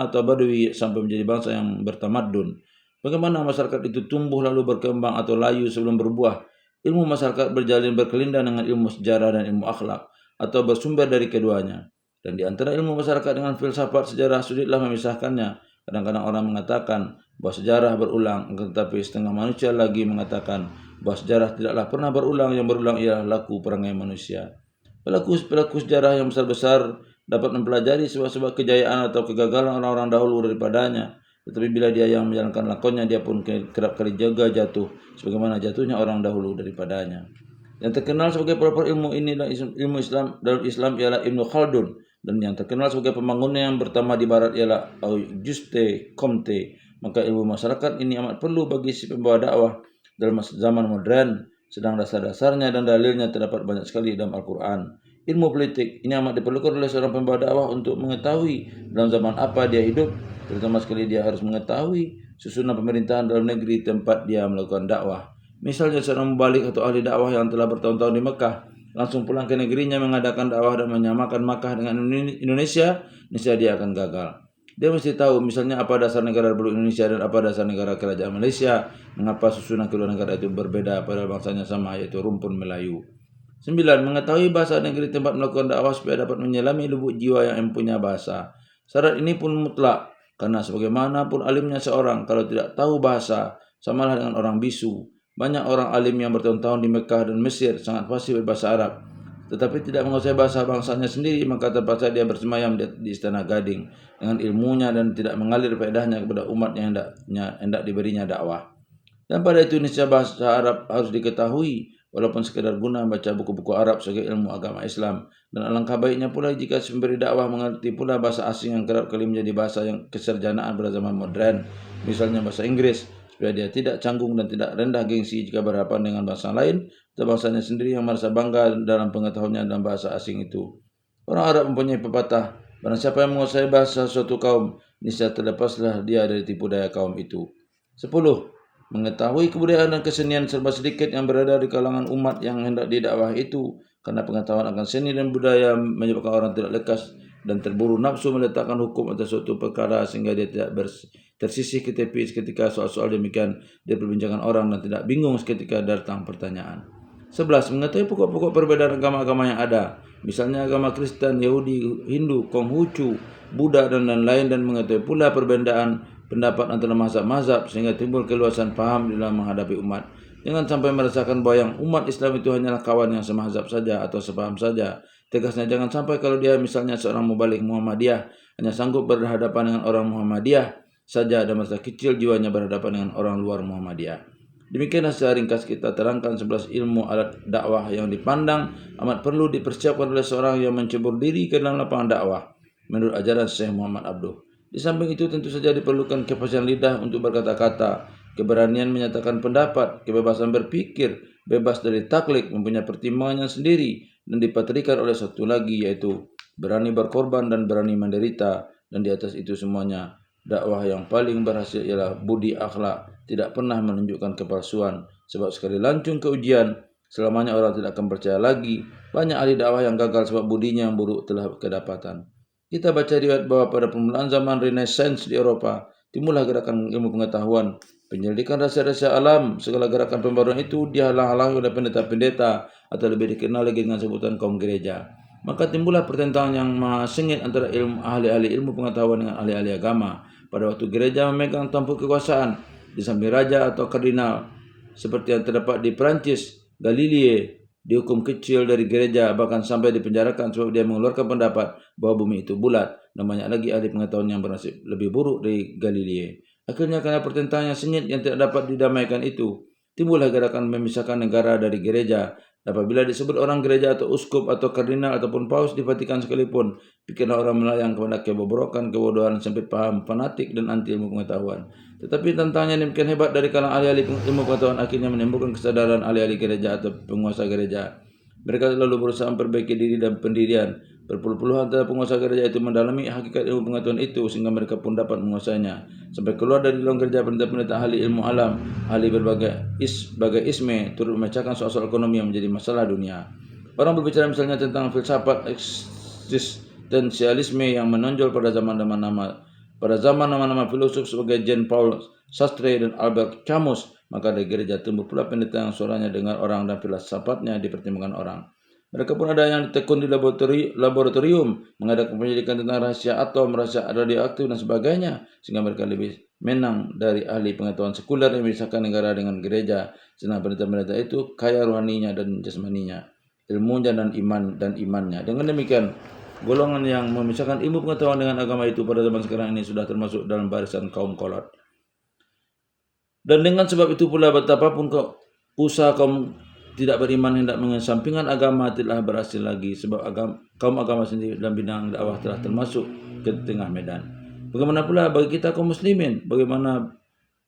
atau badui sampai menjadi bangsa yang bertamadun. Bagaimana masyarakat itu tumbuh lalu berkembang atau layu sebelum berbuah. Ilmu masyarakat berkelindan dengan ilmu sejarah dan ilmu akhlak atau bersumber dari keduanya. Dan di antara ilmu masyarakat dengan filsafat sejarah sulitlah memisahkannya. Kadang-kadang orang mengatakan bahwa sejarah berulang, tetapi setengah manusia lagi mengatakan bahwa sejarah tidaklah pernah berulang, yang berulang ialah laku perangai manusia. Pelaku sejarah yang besar-besar dapat mempelajari sebab-sebab kejayaan atau kegagalan orang-orang dahulu daripadanya. Tetapi bila dia yang menjalankan lakonnya, dia pun kerap kali juga jatuh, sebagaimana jatuhnya orang dahulu daripadanya. Yang terkenal sebagai pelopor ilmu ini ilmu Islam dalam Islam ialah Ibnu Khaldun, dan yang terkenal sebagai pembangunnya yang pertama di Barat ialah Auguste Comte. Maka ilmu masyarakat ini amat perlu bagi si pembawa dakwah dalam zaman modern, sedang dasar-dasarnya dan dalilnya terdapat banyak sekali dalam Al-Quran. Ilmu politik ini amat diperlukan oleh seorang pembawa dakwah untuk mengetahui dalam zaman apa dia hidup. Terutama sekali dia harus mengetahui susunan pemerintahan dalam negeri tempat dia melakukan dakwah. Misalnya seorang mubalik atau ahli dakwah yang telah bertahun-tahun di Mekah langsung pulang ke negerinya mengadakan dakwah dan menyamakan Makkah dengan Indonesia, niscaya dia akan gagal. Dia mesti tahu misalnya apa dasar negara Republik Indonesia dan apa dasar negara Kerajaan Malaysia, mengapa susunan kedua negara itu berbeda padahal bangsanya sama, yaitu rumpun Melayu. 9. Mengetahui bahasa negeri tempat melakukan dakwah supaya dapat menyelami lubuk jiwa yang mempunyai bahasa. Syarat ini pun mutlak, karena sebagaimanapun alimnya seorang, kalau tidak tahu bahasa, samalah dengan orang bisu. Banyak orang alim yang bertahun-tahun di Mekah dan Mesir sangat fasih berbahasa Arab, tetapi tidak menguasai bahasa bangsanya sendiri, maka terpaksa dia bersemayam di istana Gading dengan ilmunya dan tidak mengalir faedahnya kepada umat yang hendak diberinya dakwah. Dan pada itu niscaya bahasa Arab harus diketahui, walaupun sekadar guna baca buku-buku Arab sebagai ilmu agama Islam. Dan alangkah baiknya pula jika si pemberi dakwah mengerti pula bahasa asing yang kerap kali menjadi bahasa yang keserjanaan pada zaman modern, misalnya bahasa Inggris, supaya dia tidak canggung dan tidak rendah gengsi jika berhadapan dengan bangsa lain atau bangsanya sendiri yang merasa bangga dalam pengetahuannya dalam bahasa asing itu. Orang Arab mempunyai pepatah, barang siapa yang menguasai bahasa suatu kaum, niscaya terlepaslah dia dari tipu daya kaum itu. 10. Mengetahui kebudayaan dan kesenian serba sedikit yang berada di kalangan umat yang hendak didakwah itu, karena pengetahuan akan seni dan budaya menyebabkan orang tidak lekas dan terburu nafsu meletakkan hukum atas suatu perkara sehingga dia tidak tersisih ke tepi ketika soal-soal demikian diperbincangkan orang dan tidak bingung ketika datang pertanyaan. 11. Mengetahui pokok-pokok perbedaan agama-agama yang ada, misalnya agama Kristen, Yahudi, Hindu, Konghucu, Buddha dan lain-lain, dan mengetahui pula perbedaan pendapat antara mazhab-mazhab sehingga timbul keluasan paham dalam menghadapi umat. Jangan sampai merasakan bahwa yang umat Islam itu hanyalah kawan yang semazhab saja atau sepaham saja. Tegasnya jangan sampai kalau dia misalnya seorang mubalik Muhammadiyah hanya sanggup berhadapan dengan orang Muhammadiyah saja dan merasa kecil jiwanya berhadapan dengan orang luar Muhammadiyah. Demikianlah secara ringkas kita terangkan 11 ilmu alat dakwah yang dipandang amat perlu dipersiapkan oleh seorang yang mencebur diri ke dalam lapangan dakwah menurut ajaran Syekh Muhammad Abduh. Di samping itu tentu saja diperlukan kefasihan lidah untuk berkata-kata, keberanian menyatakan pendapat, kebebasan berpikir, bebas dari taklid, mempunyai pertimbangannya sendiri, dan dipatrikan oleh satu lagi yaitu berani berkorban dan berani menderita. Dan di atas itu semuanya, dakwah yang paling berhasil ialah budi akhlak, tidak pernah menunjukkan kepalsuan, sebab sekali lancung ke ujian, selamanya orang tidak akan percaya lagi. Banyak ahli dakwah yang gagal sebab budinya yang buruk telah kedapatan. Kita baca riwayat bahwa pada permulaan zaman Renaissance di Eropa, timbullah gerakan ilmu pengetahuan, penyelidikan rahasia-rahasia alam. Segala gerakan pembaruan itu dihalang-halangi oleh pendeta-pendeta atau lebih dikenal lagi dengan sebutan kaum gereja. Maka timbullah pertentangan yang maha sengit antara ahli-ahli ilmu pengetahuan dengan ahli-ahli agama. pada waktu gereja memegang tampuk kekuasaan di samping raja atau kardinal, seperti yang terdapat di Prancis. Galilei dihukum kecil dari gereja, bahkan sampai dipenjarakan sebab dia mengeluarkan pendapat bahwa bumi itu bulat. Dan banyak lagi ahli pengetahuan yang bernasib lebih buruk dari Galilei. Akhirnya karena pertentangan yang sengit yang tidak dapat didamaikan itu, timbullah gerakan memisahkan negara dari gereja. Apabila disebut orang gereja atau uskup atau kardinal ataupun paus di Vatikan sekalipun, pikirlah orang melayang kepada kebobrokan, kebodohan, sempit paham, fanatik, dan anti ilmu pengetahuan. Tetapi tentangnya demikian hebat dari kalangan ahli-ahli ilmu pengetahuan akhirnya menimbulkan kesadaran ahli-ahli gereja atau penguasa gereja. Mereka selalu berusaha memperbaiki diri dan pendirian. Berpuluh-puluh antara penguasa gereja itu mendalami hakikat ilmu pengetahuan itu sehingga mereka pun dapat menguasainya. Sampai keluar dari ruang gereja pendeta-pendeta ahli ilmu alam, ahli berbagai isme, turut memecahkan soal-soal ekonomi yang menjadi masalah dunia. Orang berbicara misalnya tentang filsafat eksistensialisme yang menonjol pada zaman nama-nama filosof sebagai Jean-Paul Sartre dan Albert Camus, maka dari gereja tumbuh pula pendeta yang suaranya dengar orang dan filsafatnya dipertimbangkan orang. Mereka pun ada yang ditekun di laboratorium, mengadakan penyelidikan tentang rahasia atom, rahasia radioaktif dan sebagainya, sehingga mereka lebih menang dari ahli pengetahuan sekuler yang memisahkan negara dengan gereja. Sedangkan pendeta-pendeta itu kaya rohaninya dan jasmaninya, ilmunya dan imannya. Dengan demikian, golongan yang memisahkan ilmu pengetahuan dengan agama itu pada zaman sekarang ini sudah termasuk dalam barisan kaum kolot. Dan dengan sebab itu pula betapapun usaha kaum tidak beriman hendak mengesampingkan agama tidaklah berhasil lagi, sebab kaum agama sendiri dalam bidang dakwah telah termasuk ke tengah medan. Bagaimana pula bagi kita kaum muslimin? Bagaimana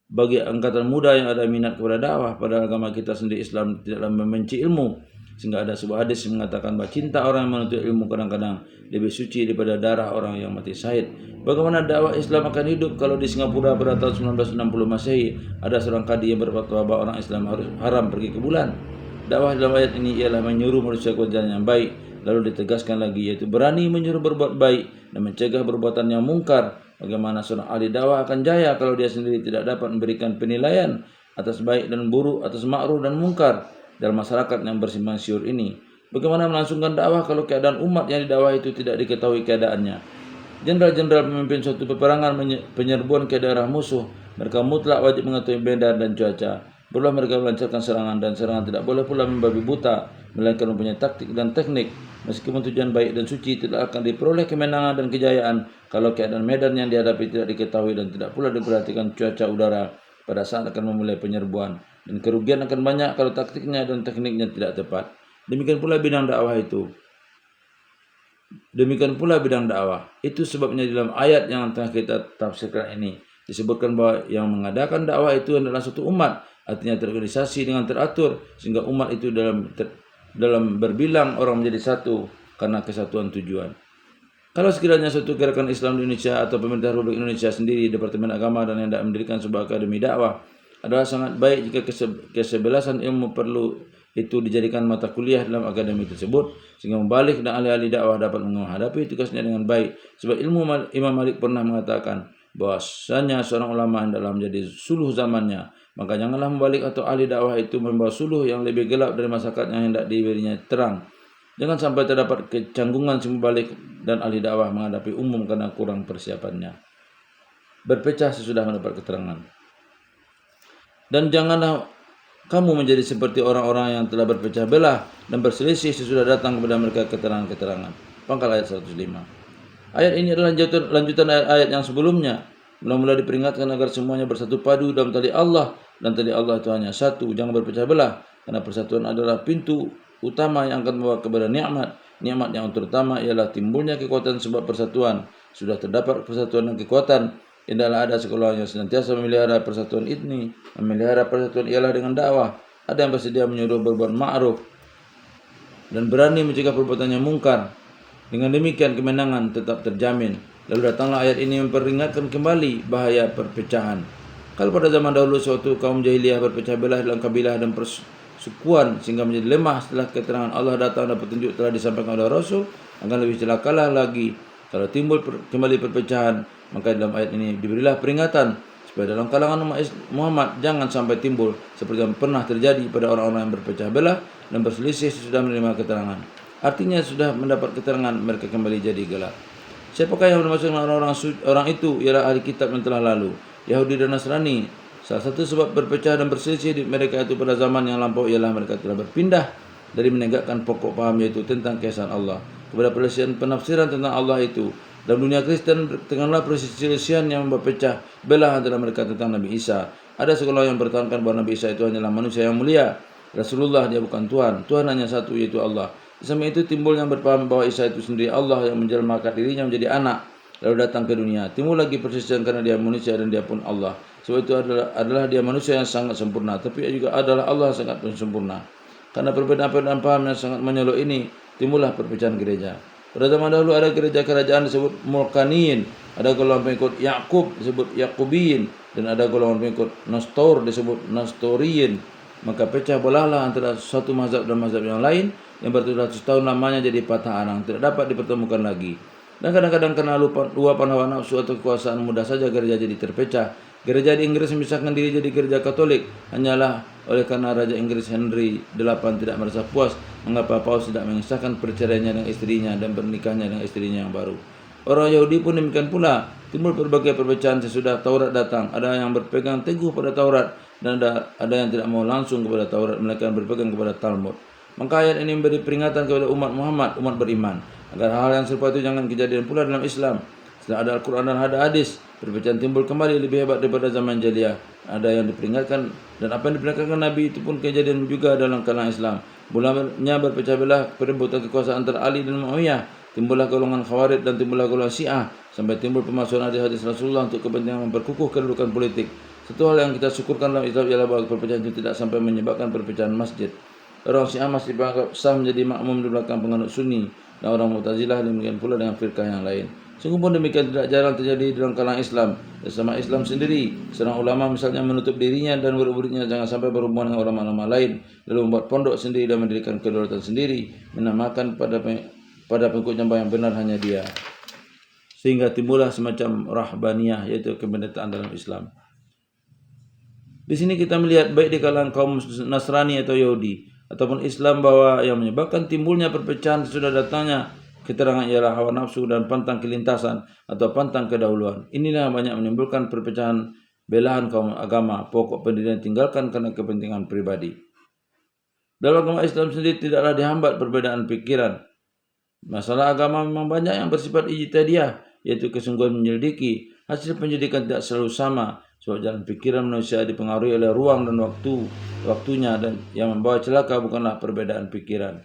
bagi angkatan muda yang ada minat kepada dakwah, pada agama kita sendiri Islam tidaklah membenci ilmu, sehingga ada sebuah hadis yang mengatakan bahwa cinta orang yang menuntut ilmu kadang-kadang lebih suci daripada darah orang yang mati syahid. Bagaimana dakwah Islam akan hidup kalau di Singapura pada tahun 1960 Masehi ada seorang kadi yang berfatwa bahwa orang Islam harus haram pergi ke bulan? Dakwah dalam ayat ini ialah menyuruh manusia ke jalan yang baik, lalu ditegaskan lagi yaitu berani menyuruh berbuat baik dan mencegah perbuatan yang mungkar. Bagaimana seorang ahli dakwah akan jaya kalau dia sendiri tidak dapat memberikan penilaian atas baik dan buruk, atas ma'ruf dan mungkar dalam masyarakat yang bersimpang siur ini? Bagaimana melangsungkan dakwah kalau keadaan umat yang didakwah itu tidak diketahui keadaannya? Jenderal-jenderal pemimpin suatu peperangan penyerbuan ke daerah musuh, mereka mutlak wajib mengetahui medan dan cuaca. Berulah mereka melancarkan serangan, dan serangan tidak boleh pula membabi buta, melainkan mempunyai taktik dan teknik. Meskipun tujuan baik dan suci, tidak akan diperoleh kemenangan dan kejayaan kalau keadaan medan yang dihadapi tidak diketahui dan tidak pula diperhatikan cuaca udara pada saat akan memulai penyerbuan. Dan kerugian akan banyak kalau taktiknya dan tekniknya tidak tepat. Demikian pula bidang dakwah itu. Itu sebabnya dalam ayat yang telah kita tafsirkan ini disebutkan bahwa yang mengadakan dakwah itu adalah suatu umat. Artinya terorganisasi dengan teratur sehingga umat itu dalam berbilang orang menjadi satu karena kesatuan tujuan. Kalau sekiranya suatu gerakan Islam di Indonesia atau pemerintah Republik Indonesia sendiri, Departemen Agama dan hendak mendirikan sebuah akademi dakwah, adalah sangat baik jika kesebelasan ilmu perlu itu dijadikan mata kuliah dalam akademi tersebut, sehingga membalik dan ahli-ahli dakwah dapat menghadapi tugasnya dengan baik. Sebab Imam Malik pernah mengatakan bahwasanya seorang ulama hendaklah menjadi suluh zamannya. Maka janganlah membalik atau ahli dakwah itu membawa suluh yang lebih gelap dari masyarakat yang hendak diberinya terang. Jangan sampai terdapat kecanggungan si membalik dan ahli dakwah menghadapi umum karena kurang persiapannya. Berpecah sesudah mendapat keterangan. Dan janganlah kamu menjadi seperti orang-orang yang telah berpecah belah dan berselisih sesudah datang kepada mereka keterangan-keterangan. Pangkal ayat 105. Ayat ini adalah lanjutan ayat-ayat yang sebelumnya. Mula-mula diperingatkan agar semuanya bersatu padu dalam tali Allah, dan tali Allah itu hanya satu. Jangan berpecah belah, karena persatuan adalah pintu utama yang akan membawa kepada nikmat. Nikmat yang terutama ialah timbulnya kekuatan sebab persatuan. Sudah terdapat persatuan dan kekuatan, tidaklah ada sekolah yang senantiasa memelihara persatuan ini. Memelihara persatuan ialah dengan dakwah. Ada yang bersedia menyuruh berbuat ma'ruf dan berani mencegah perbuatan yang mungkar. Dengan demikian kemenangan tetap terjamin. Lalu datanglah ayat ini memperingatkan kembali bahaya perpecahan. Kalau pada zaman dahulu suatu kaum jahiliyah berpecah belah dalam kabilah dan persukuan sehingga menjadi lemah setelah keterangan Allah datang dan petunjuk telah disampaikan oleh Rasul, akan lebih celakalah lagi kalau timbul kembali perpecahan. Maka dalam ayat ini diberilah peringatan supaya dalam kalangan umat Muhammad jangan sampai timbul seperti yang pernah terjadi pada orang-orang yang berpecah belah dan berselisih sesudah menerima keterangan. Artinya sudah mendapat keterangan mereka kembali jadi gelap. Siapakah yang bermaksud orang itu? Ialah ahli kitab yang telah lalu, Yahudi dan Nasrani. Salah satu sebab berpecah dan berselisih di mereka itu pada zaman yang lampau ialah mereka telah berpindah dari menegakkan pokok paham, yaitu tentang keesaan Allah, kepada perselisihan penafsiran tentang Allah itu. Dalam dunia Kristen tengahlah perselisihan yang berpecah belah antara mereka tentang Nabi Isa. Ada sekolah yang bertahankan bahwa Nabi Isa itu hanyalah manusia yang mulia, Rasulullah, dia bukan Tuhan. Tuhan hanya satu, yaitu Allah. Di samping itu timbul yang berpaham bahwa Isa itu sendiri Allah yang menjelmakan dirinya menjadi anak lalu datang ke dunia. Timbul lagi perselisihan karena dia manusia dan dia pun Allah. Sebab itu adalah dia manusia yang sangat sempurna, tapi juga adalah Allah yang sangat sempurna. Karena perbedaan-perbedaan paham yang sangat menyolok ini, timbullah perpecahan gereja. Pada zaman dahulu ada gereja kerajaan disebut Mulkaniyin, ada golongan pengikut Yakub disebut Yakubiyin, dan ada golongan pengikut Nestor disebut Nestoriyin. Maka pecah belahlah antara satu mazhab dan mazhab yang lain yang beratus tahun lamanya jadi patah arang, tidak dapat dipertemukan lagi. Dan kadang-kadang karena luapan hawa nafsu atau kekuasaan mudah saja gereja jadi terpecah. Gereja di Inggris memisahkan diri jadi gereja Katolik hanyalah oleh karena Raja Inggris Henry VIII tidak merasa puas mengapa Paus tidak mengisahkan perceraiannya dengan istrinya dan bernikahnya dengan istrinya yang baru. Orang Yahudi pun demikian pula. Timbul berbagai perpecahan sesudah Taurat datang. Ada yang berpegang teguh pada Taurat dan ada yang tidak mau langsung kepada Taurat, mereka berpegang kepada Talmud. Maka ayat ini memberi peringatan kepada umat Muhammad, umat beriman, agar hal yang serupa itu jangan kejadian pula dalam Islam. Setelah ada Al-Quran dan ada hadis, perpecahan timbul kembali lebih hebat daripada zaman jahiliyah. Ada yang diperingatkan dan apa yang diperingatkan Nabi itu pun kejadian juga dalam kalangan Islam. Mulanya berpecah belah perebutan kekuasaan antara Ali dan Muawiyah. Timbullah golongan Khawarij dan timbullah golongan Syiah sampai timbul pemasukkan hadis-hadis Rasulullah untuk kepentingan memperkukuh kedudukan politik. Satu hal yang kita syukurkan dalam Islam ialah bahwa perpecahan itu tidak sampai menyebabkan perpecahan masjid. Orang Syiah masih dianggap sah menjadi makmum di belakang penganut Sunni, dan orang Mu'tazilah demikian pula dengan firqah yang lain. Sungguh pun demikian tidak jarang terjadi dalam kalangan Islam. Bersama Islam sendiri, seorang ulama misalnya menutup dirinya dan murid-muridnya jangan sampai berhubungan dengan ulama-ulama lain, lalu membuat pondok sendiri dan mendirikan kedaulatan sendiri, menamakan pada pengikut yang benar hanya dia. Sehingga timbullah semacam rahbaniyah, yaitu kebenaran dalam Islam. Di sini kita melihat baik di kalangan kaum Nasrani atau Yahudi ataupun Islam bahwa yang menyebabkan timbulnya perpecahan sesudah datangnya keterangan ialah hawa nafsu dan pantang kelintasan atau pantang kedahuluan. Inilah banyak menimbulkan perpecahan belahan kaum agama, pokok pendirian tinggalkan karena kepentingan pribadi. Dalam agama Islam sendiri tidaklah dihambat perbedaan pikiran. Masalah agama memang banyak yang bersifat ijtihadiyah, yaitu kesungguhan menyelidiki. Hasil penyelidikan tidak selalu sama, sebab jalan pikiran manusia dipengaruhi oleh ruang dan waktunya, dan yang membawa celaka bukanlah perbedaan pikiran.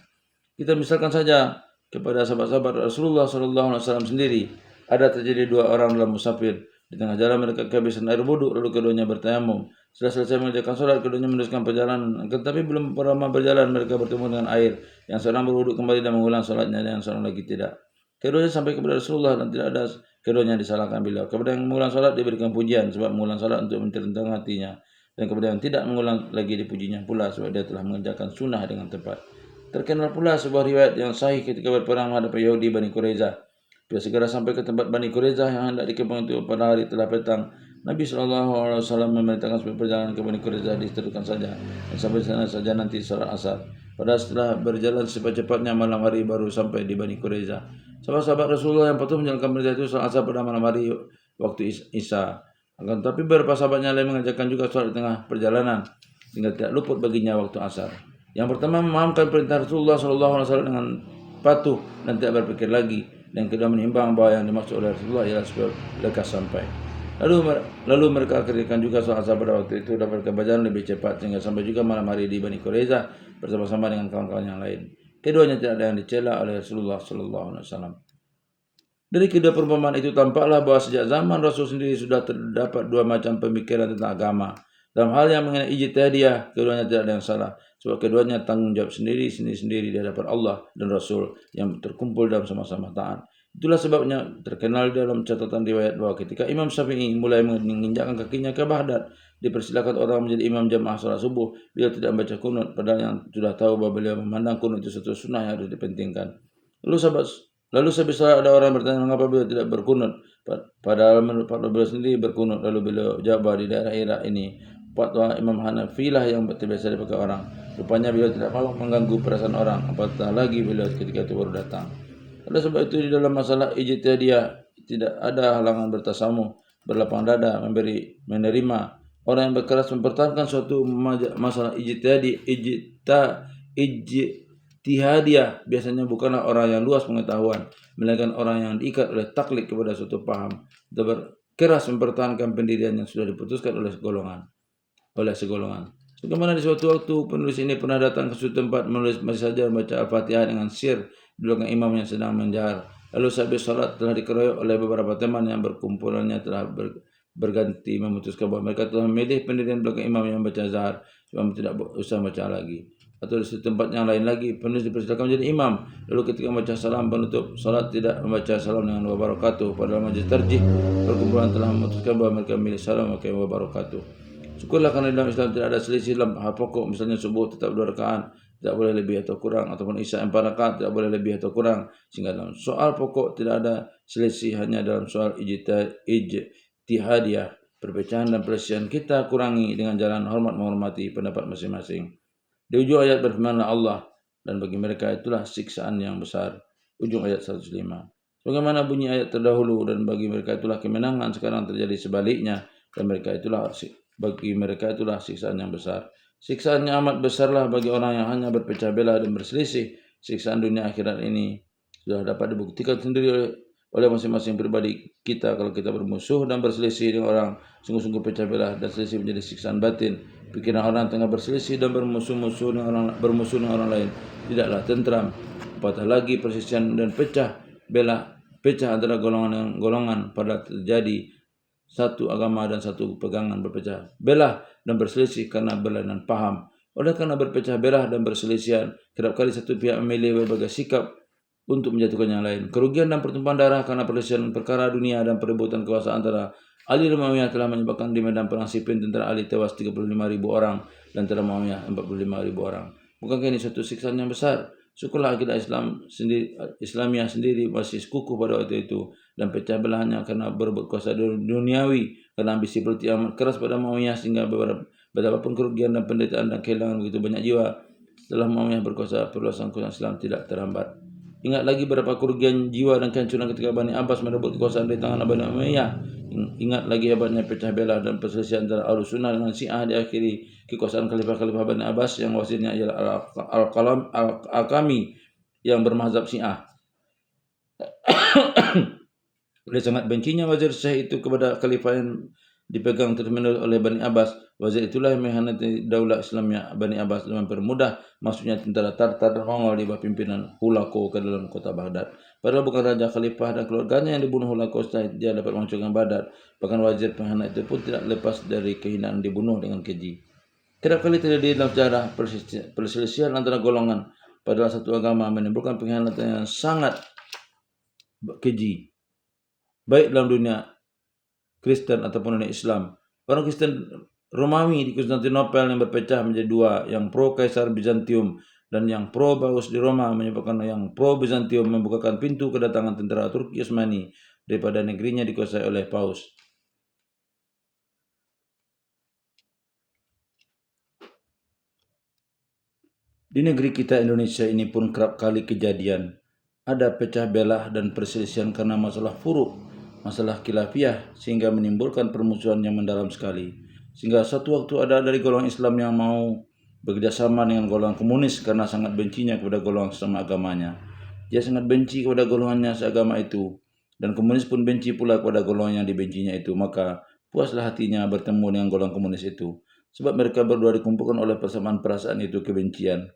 Kita misalkan saja kepada sahabat-sahabat Rasulullah SAW sendiri. Ada terjadi dua orang dalam musafir. Di tengah jalan mereka kehabisan air wudhu, lalu keduanya bertayamum. Setelah selesai mengerjakan sholat, keduanya meneruskan perjalanan. Tetapi belum lama berjalan, mereka bertemu dengan air. Yang seorang berwudhu kembali dan mengulang sholatnya, dan yang seorang lagi tidak. Keduanya sampai kepada Rasulullah dan tidak ada keduanya disalahkan beliau. Kepada yang mengulang sholat diberikan pujian, sebab mengulang sholat untuk menceritakan hatinya. Dan kepada yang tidak mengulang lagi dipujinya pula, sebab dia telah mengerjakan sunnah dengan tepat. Terkenal pula sebuah riwayat yang sahih ketika berperang menghadapi Yahudi Bani Quraidah. Bila segera sampai ke tempat Bani Quraidah yang hendak dikepung itu pada hari telah petang, Nabi SAW memerintahkan supaya perjalanan ke Bani Quraidah diteruskan saja dan sampai di sana saja nanti salat asar. Padahal setelah berjalan cepat-cepatnya malam hari baru sampai di Bani Quraidah. Sahabat-sahabat Rasulullah yang patuh menjalankan perintah itu salat asar pada malam hari waktu Isya. Akan tetapi beberapa sahabatnya lain mengerjakan juga salat di tengah perjalanan sehingga tidak luput baginya waktu asar. Yang pertama memahamkan perintah Rasulullah SAW dengan patuh dan tidak berpikir lagi. Dan kedua menimbang bahwa yang dimaksud oleh Rasulullah ialah supaya lekas sampai. Lalu mereka kerjakan juga sholat asar pada waktu itu dan mereka berjalan lebih cepat sehingga sampai juga malam hari di Bani Quraidah bersama-sama dengan kawan-kawan yang lain. Keduanya tidak ada yang dicela oleh Rasulullah SAW. Dari kedua perumpamaan itu tampaklah bahwa sejak zaman Rasul sendiri sudah terdapat dua macam pemikiran tentang agama. Dalam hal yang mengenai ijtihadiyah, keduanya tidak ada yang salah. Sebab keduanya tanggung jawab sendiri-sendiri di hadapan Allah dan Rasul yang terkumpul dalam sama-sama taat. Itulah sebabnya terkenal dalam catatan riwayat bahwa ketika Imam Syafi'i mulai menginjakkan kakinya ke Baghdad, dipersilakan orang menjadi imam jamaah salat subuh. Beliau tidak membaca kunut, padahal yang sudah tahu bahwa beliau memandang kunut itu satu sunnah yang harus dipentingkan. Lalu sebisa ada orang bertanya mengapa beliau tidak berkunut, padahal menurut fatwa beliau sendiri berkunut. Lalu beliau jawab bahwa di daerah Irak ini fatwa Imam Hanafi lah yang terbiasa dipakai orang. Rupanya beliau tidak mau mengganggu perasaan orang, apatah lagi beliau ketika itu baru datang. Oleh sebab itu di dalam masalah ijtihadiyah tidak ada halangan bertasamuh, berlapang dada, menerima. Orang yang berkeras mempertahankan suatu masalah ijtihadiyah biasanya bukanlah orang yang luas pengetahuan, melainkan orang yang diikat oleh taklid kepada suatu paham, atau berkeras mempertahankan pendirian yang sudah diputuskan oleh segolongan. Bagaimana di suatu waktu penulis ini pernah datang ke suatu tempat menulis masih saja membaca Al-Fatihah dengan sir di belakang imam yang sedang menjahar. Lalu sehabis salat telah dikeroyok oleh beberapa teman yang berkumpulannya telah berganti memutuskan bahwa mereka telah memilih pendirian belakang imam yang membaca zahar supaya tidak usah baca lagi. Atau di tempat yang lain lagi penulis dipersilakan menjadi imam. Lalu ketika membaca salam penutup salat tidak membaca salam dengan wabarakatuh. Padahal majelis tarjih perkumpulan telah memutuskan bahwa mereka memilih salam pakai wabarakatuh. Syukurlah karena dalam Islam tidak ada selisih dalam hal pokok. Misalnya subuh tetap 2 rakaat, tidak boleh lebih atau kurang, ataupun isya 4 rakaat tidak boleh lebih atau kurang. Sehingga dalam soal pokok tidak ada selisih, hanya dalam soal ijtihadiyah, perpecahan dan perselisihan kita kurangi dengan jalan hormat menghormati pendapat masing-masing. Di ujung ayat berfirmanlah Allah, dan bagi mereka itulah siksaan yang besar. Ujung ayat 105. Bagaimana bunyi ayat terdahulu, dan bagi mereka itulah kemenangan, sekarang terjadi sebaliknya, dan bagi mereka itulah siksaan yang besar. Siksaan yang amat besarlah bagi orang yang hanya berpecah belah dan berselisih. Siksaan dunia akhirat ini sudah dapat dibuktikan sendiri oleh masing-masing pribadi kita. Kalau kita bermusuh dan berselisih dengan orang, sungguh-sungguh pecah belah dan selisih menjadi siksaan batin. Pikiran orang tengah berselisih dan bermusuh dengan orang lain tidaklah tentram. Apatah lagi persisian dan pecah antara golongan dengan golongan pada terjadi satu agama dan satu pegangan berpecah belah dan berselisih karena berlainan paham. Oleh karena berpecah belah dan berselisihan, kerap kali satu pihak memilih berbagai sikap untuk menjatuhkan yang lain. Kerugian dan pertumpahan darah karena perselisihan perkara dunia dan perebutan kuasa antara Ali dan Muawiyah telah menyebabkan di medan perang Siffin tentara Ali tewas 35.000 orang dan tentara Muawiyah 45.000 orang. Bukankah ini suatu siksaan yang besar? Syukurlah akidah Islamiyah sendiri masih kukuh pada waktu itu, dan pecah belahnya karena berebut kuasa duniawi, karena ambisi politik amat keras pada Muawiyah sehingga betapapun kerugian dan penderitaan dan kehilangan begitu banyak jiwa setelah Muawiyah berkuasa, perluasan kuasa Islam tidak terhambat. Ingat lagi berapa kerugian jiwa dan kehancuran ketika Bani Abbas merebut kekuasaan dari tangan Bani Umayyah. Ingat lagi hebatnya pecah belah dan perselisihan antara Ahlussunnah dengan Syiah diakhiri kekuasaan khalifah Bani Abbas yang wasirnya ialah Al-Qami yang bermazhab Syiah. Oleh sangat bencinya wazir Syekh itu kepada khalifah yang dipegang terus-menerus oleh Bani Abbas, wazir itulah yang mengkhianati daulah Islamnya Bani Abbas dengan mempermudah masuknya tentara Tartar dan Mongol di bawah pimpinan Hulaku ke dalam kota Baghdad. Padahal bukan raja, khalifah dan keluarganya yang dibunuh Hulaku setelah dia dapat menghancurkan Baghdad. Bahkan wazir pengkhianat itu pun tidak lepas dari kehinaan dibunuh dengan keji. Kerap kali terjadi dalam sejarah perselisihan antara golongan pada satu agama menimbulkan pengkhianatan yang sangat keji, baik dalam dunia Kristen ataupun dunia Islam. Orang Kristen Romawi di Konstantinopel yang berpecah menjadi dua, yang pro Kaisar Bizantium dan yang pro Paus di Roma, menyebabkan yang pro Bizantium membukakan pintu kedatangan tentara Turki Utsmani daripada negerinya dikuasai oleh Paus. Di negeri kita Indonesia ini pun kerap kali kejadian ada pecah belah dan perselisihan karena masalah furuk, masalah khilafiyah, sehingga menimbulkan permusuhan yang mendalam sekali. Sehingga satu waktu ada dari golongan Islam yang mau bekerjasama dengan golongan komunis karena sangat bencinya kepada golongan sesama agamanya. Dia sangat benci kepada golongannya seagama itu, dan komunis pun benci pula kepada golongan yang dibencinya itu. Maka puaslah hatinya bertemu dengan golongan komunis itu, sebab mereka berdua dikumpulkan oleh persamaan perasaan itu, kebencian.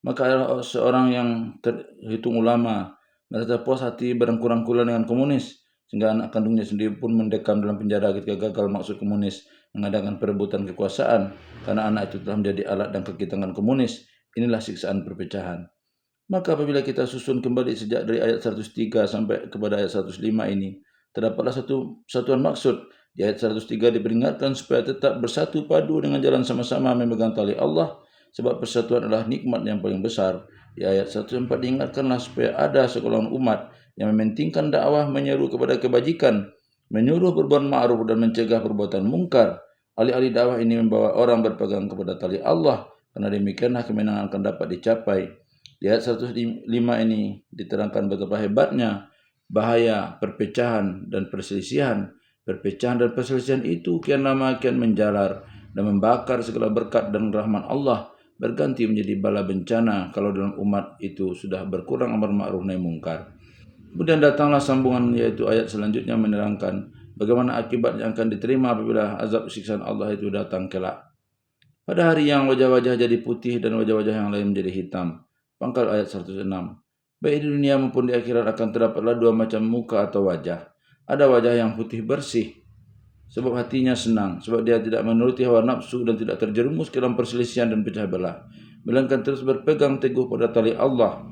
Maka seorang yang terhitung ulama merasa puas hati berangkul-angkulan dengan komunis, sehingga anak kandungnya sendiri pun mendekam dalam penjara ketika gagal maksud komunis mengadakan perebutan kekuasaan karena anak itu telah menjadi alat dan kaki tangan komunis. Inilah siksaan perpecahan. Maka apabila kita susun kembali sejak dari ayat 103 sampai kepada ayat 105 ini, terdapatlah satu satuan maksud. Di ayat 103 diperingatkan supaya tetap bersatu padu dengan jalan sama-sama memegang tali Allah, sebab persatuan adalah nikmat yang paling besar. Di ayat 104 diingatkanlah supaya ada segolongan umat yang mementingkan dakwah, menyeru kepada kebajikan, menyuruh berbuat ma'ruf dan mencegah perbuatan mungkar. Alih-alih dakwah ini membawa orang berpegang kepada tali Allah, karena demikianlah kemenangan akan dapat dicapai. Di ayat 105 ini diterangkan betapa hebatnya bahaya perpecahan dan perselisihan. Perpecahan dan perselisihan itu kian lama kian menjalar dan membakar segala berkat dan rahmat Allah, berganti menjadi bala bencana kalau dalam umat itu sudah berkurang amar ma'ruf nahi mungkar. Kemudian datanglah sambungan, yaitu ayat selanjutnya menerangkan bagaimana akibat yang akan diterima apabila azab siksaan Allah itu datang kelak. Pada hari yang wajah-wajah jadi putih dan wajah-wajah yang lain menjadi hitam. Pangkal ayat 106. Baik di dunia maupun di akhirat akan terdapatlah dua macam muka atau wajah. Ada wajah yang putih bersih, sebab hatinya senang, sebab dia tidak menuruti hawa nafsu dan tidak terjerumus ke dalam perselisihan dan pecah belah, melainkan terus berpegang teguh pada tali Allah.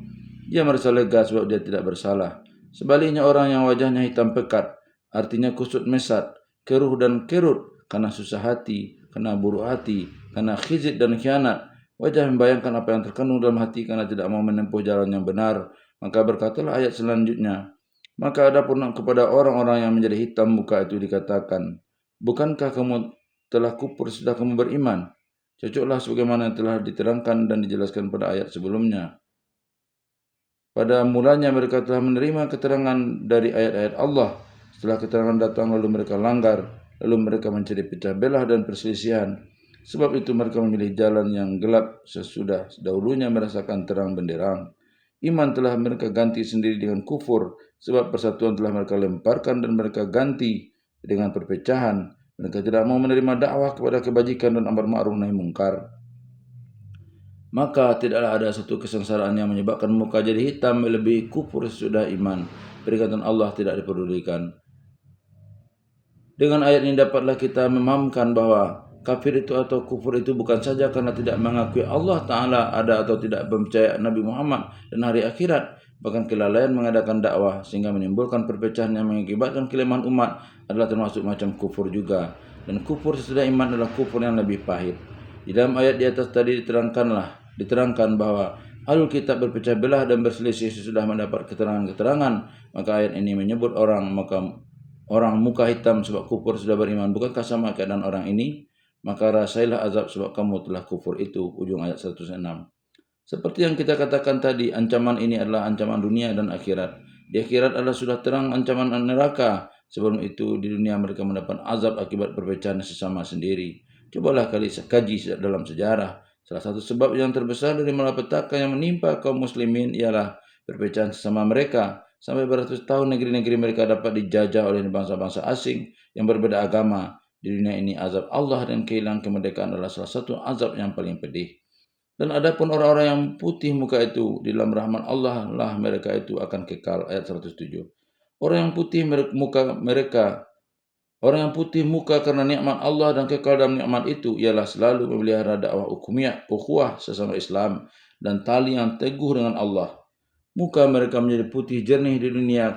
Dia merasa lega sebab dia tidak bersalah. Sebaliknya orang yang wajahnya hitam pekat, artinya kusut mesat, keruh dan kerut, karena susah hati, karena buruk hati, karena khizid dan khianat. Wajah membayangkan apa yang terkandung dalam hati karena tidak mau menempuh jalan yang benar. Maka berkatalah ayat selanjutnya, maka adapun kepada orang-orang yang menjadi hitam muka itu dikatakan, bukankah kamu telah kufur setelah kamu beriman? Cocoklah sebagaimana telah diterangkan dan dijelaskan pada ayat sebelumnya. Pada mulanya mereka telah menerima keterangan dari ayat-ayat Allah. Setelah keterangan datang lalu mereka langgar, lalu mereka mencari pecah belah dan perselisihan. Sebab itu mereka memilih jalan yang gelap sesudah dahulunya merasakan terang benderang. Iman telah mereka ganti sendiri dengan kufur, sebab persatuan telah mereka lemparkan dan mereka ganti dengan perpecahan. Mereka tidak mau menerima dakwah kepada kebajikan dan amar ma'ruf nahi mungkar. Maka tidaklah ada satu kesengsaraan yang menyebabkan muka jadi hitam melebihi kufur sesudah iman. Peringatan Allah tidak dipedulikan. Dengan ayat ini dapatlah kita memahamkan bahwa kafir itu atau kufur itu bukan saja karena tidak mengakui Allah Ta'ala ada atau tidak percaya Nabi Muhammad dan hari akhirat, bahkan kelalaian mengadakan dakwah sehingga menimbulkan perpecahan yang mengakibatkan kelemahan umat adalah termasuk macam kufur juga. Dan kufur sesudah iman adalah kufur yang lebih pahit. Di dalam ayat di atas tadi diterangkan bahwa Ahlul Kitab berpecah belah dan berselisih sesudah mendapat keterangan-keterangan. Maka ayat ini menyebut orang muka hitam sebab kufur sudah beriman. Bukankah sama keadaan orang ini? Maka rasailah azab sebab kamu telah kufur itu. Ujung ayat 106. Seperti yang kita katakan tadi, ancaman ini adalah ancaman dunia dan akhirat. Di akhirat adalah sudah terang ancaman neraka. Sebelum itu di dunia mereka mendapat azab akibat perpecahan sesama sendiri. Cobalah kaji dalam sejarah. Salah satu sebab yang terbesar dari malapetaka yang menimpa kaum muslimin ialah perpecahan sesama mereka. Sampai beratus tahun negeri-negeri mereka dapat dijajah oleh bangsa-bangsa asing yang berbeda agama. Di dunia ini azab Allah dan kehilangan kemerdekaan adalah salah satu azab yang paling pedih. Dan adapun orang-orang yang putih muka itu, di dalam rahmat Allah lah mereka itu akan kekal. Ayat 107. Orang yang putih muka karena nikmat Allah dan kekal dalam nikmat itu ialah selalu memelihara dakwah ukhuwah sesama Islam dan tali yang teguh dengan Allah. Muka mereka menjadi putih jernih di dunia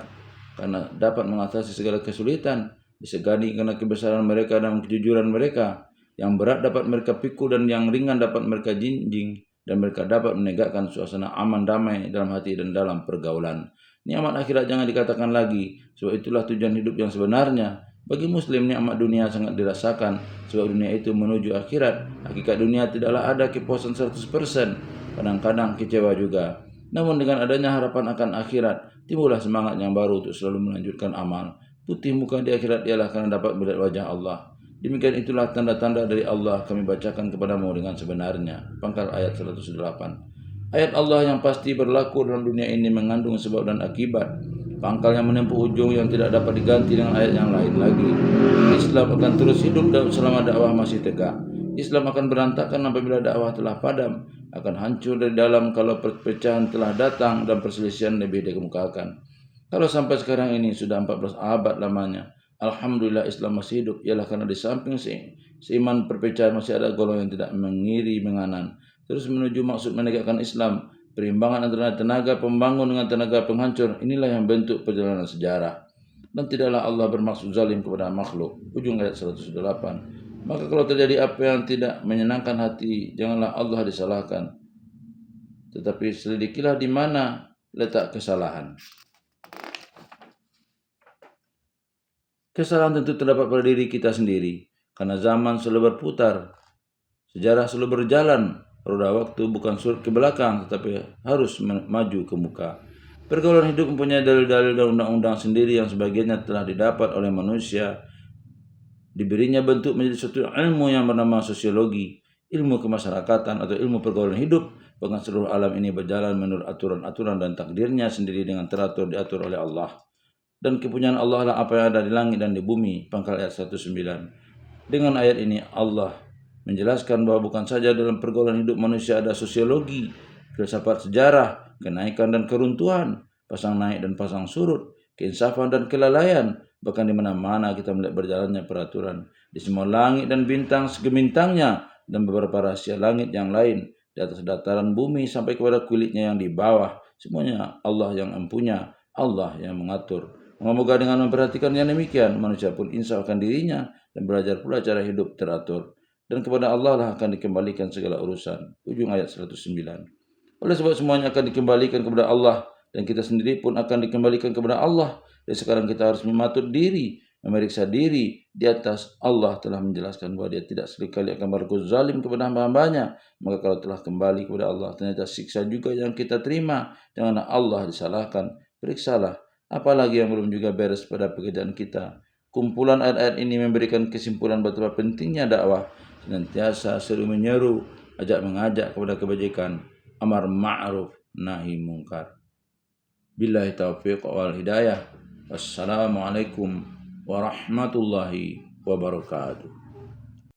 karena dapat mengatasi segala kesulitan, disegani karena kebesaran mereka dan kejujuran mereka. Yang berat dapat mereka pikul dan yang ringan dapat mereka jinjing, dan mereka dapat menegakkan suasana aman damai dalam hati dan dalam pergaulan. Nikmat akhirat jangan dikatakan lagi, sebab itulah tujuan hidup yang sebenarnya. Bagi muslim nikmat dunia sangat dirasakan, sebab dunia itu menuju akhirat. Hakikat dunia tidaklah ada kepuasan 100%, kadang-kadang kecewa juga. Namun dengan adanya harapan akan akhirat, timbullah semangat yang baru untuk selalu melanjutkan amal. Putih muka di akhirat ialah karena dapat melihat wajah Allah. Demikian itulah tanda-tanda dari Allah kami bacakan kepadamu dengan sebenarnya. Pangkal ayat 108. Ayat Allah yang pasti berlaku dalam dunia ini mengandung sebab dan akibat. Pangkal yang menempuh ujung yang tidak dapat diganti dengan ayat yang lain lagi. Islam akan terus hidup selama dakwah masih tegak. Islam akan berantakan apabila dakwah telah padam, akan hancur dari dalam kalau perpecahan telah datang dan perselisihan lebih dikemukakan. Kalau sampai sekarang ini sudah 14 abad lamanya, alhamdulillah Islam masih hidup, ialah karena di samping seiman perpecahan masih ada golongan yang tidak mengiri menganan, terus menuju maksud menegakkan Islam, perimbangan antara tenaga pembangun dengan tenaga penghancur. Inilah yang bentuk perjalanan sejarah. Dan tidaklah Allah bermaksud zalim kepada makhluk. Ujung ayat 108. Maka kalau terjadi apa yang tidak menyenangkan hati, janganlah Allah disalahkan, tetapi selidikilah di mana letak kesalahan. Kesalahan tentu terdapat pada diri kita sendiri, karena zaman selalu berputar, sejarah selalu berjalan, Roda waktu bukan surut ke belakang, tetapi harus maju ke muka. Pergaulan hidup mempunyai dalil-dalil dan undang-undang sendiri yang sebagiannya telah didapat oleh manusia. Diberinya bentuk menjadi suatu ilmu yang bernama sosiologi, ilmu kemasyarakatan atau ilmu pergaulan hidup. Bahkan seluruh alam ini berjalan menurut aturan-aturan dan takdirnya sendiri dengan teratur diatur oleh Allah. Dan kepunyaan Allah lah apa yang ada di langit dan di bumi. Pangkal ayat 19. Dengan ayat ini Allah menjelaskan bahwa bukan saja dalam pergaulan hidup manusia ada sosiologi, filsafat sejarah, kenaikan dan keruntuhan, pasang naik dan pasang surut, keinsafan dan kelalaian, bahkan di mana-mana kita melihat berjalannya peraturan. Di semua langit dan bintang segemintangnya dan beberapa rahasia langit yang lain, di atas dataran bumi sampai kepada kulitnya yang di bawah, semuanya Allah yang empunya, Allah yang mengatur. Semoga dengan memperhatikan yang demikian, manusia pun insaf akan dirinya dan belajar pula cara hidup teratur. Dan kepada Allah lah akan dikembalikan segala urusan. Ujung ayat 109. Oleh sebab semuanya akan dikembalikan kepada Allah, dan kita sendiri pun akan dikembalikan kepada Allah. Dan sekarang kita harus mematut diri, memeriksa diri di atas. Allah telah menjelaskan bahwa dia tidak sekali akan berlaku zalim kepada hamba-hambanya. Maka kalau telah kembali kepada Allah, ternyata siksa juga yang kita terima, dengan Allah disalahkan. Periksalah, apalagi yang belum juga beres pada pekerjaan kita. Kumpulan ayat-ayat ini memberikan kesimpulan betapa pentingnya dakwah, senantiasa seru menyeru, ajak mengajak kepada kebajikan, amar ma'ruf nahi mungkar. Billahi taufiq wal hidayah. Wassalamualaikum warahmatullahi wabarakatuh.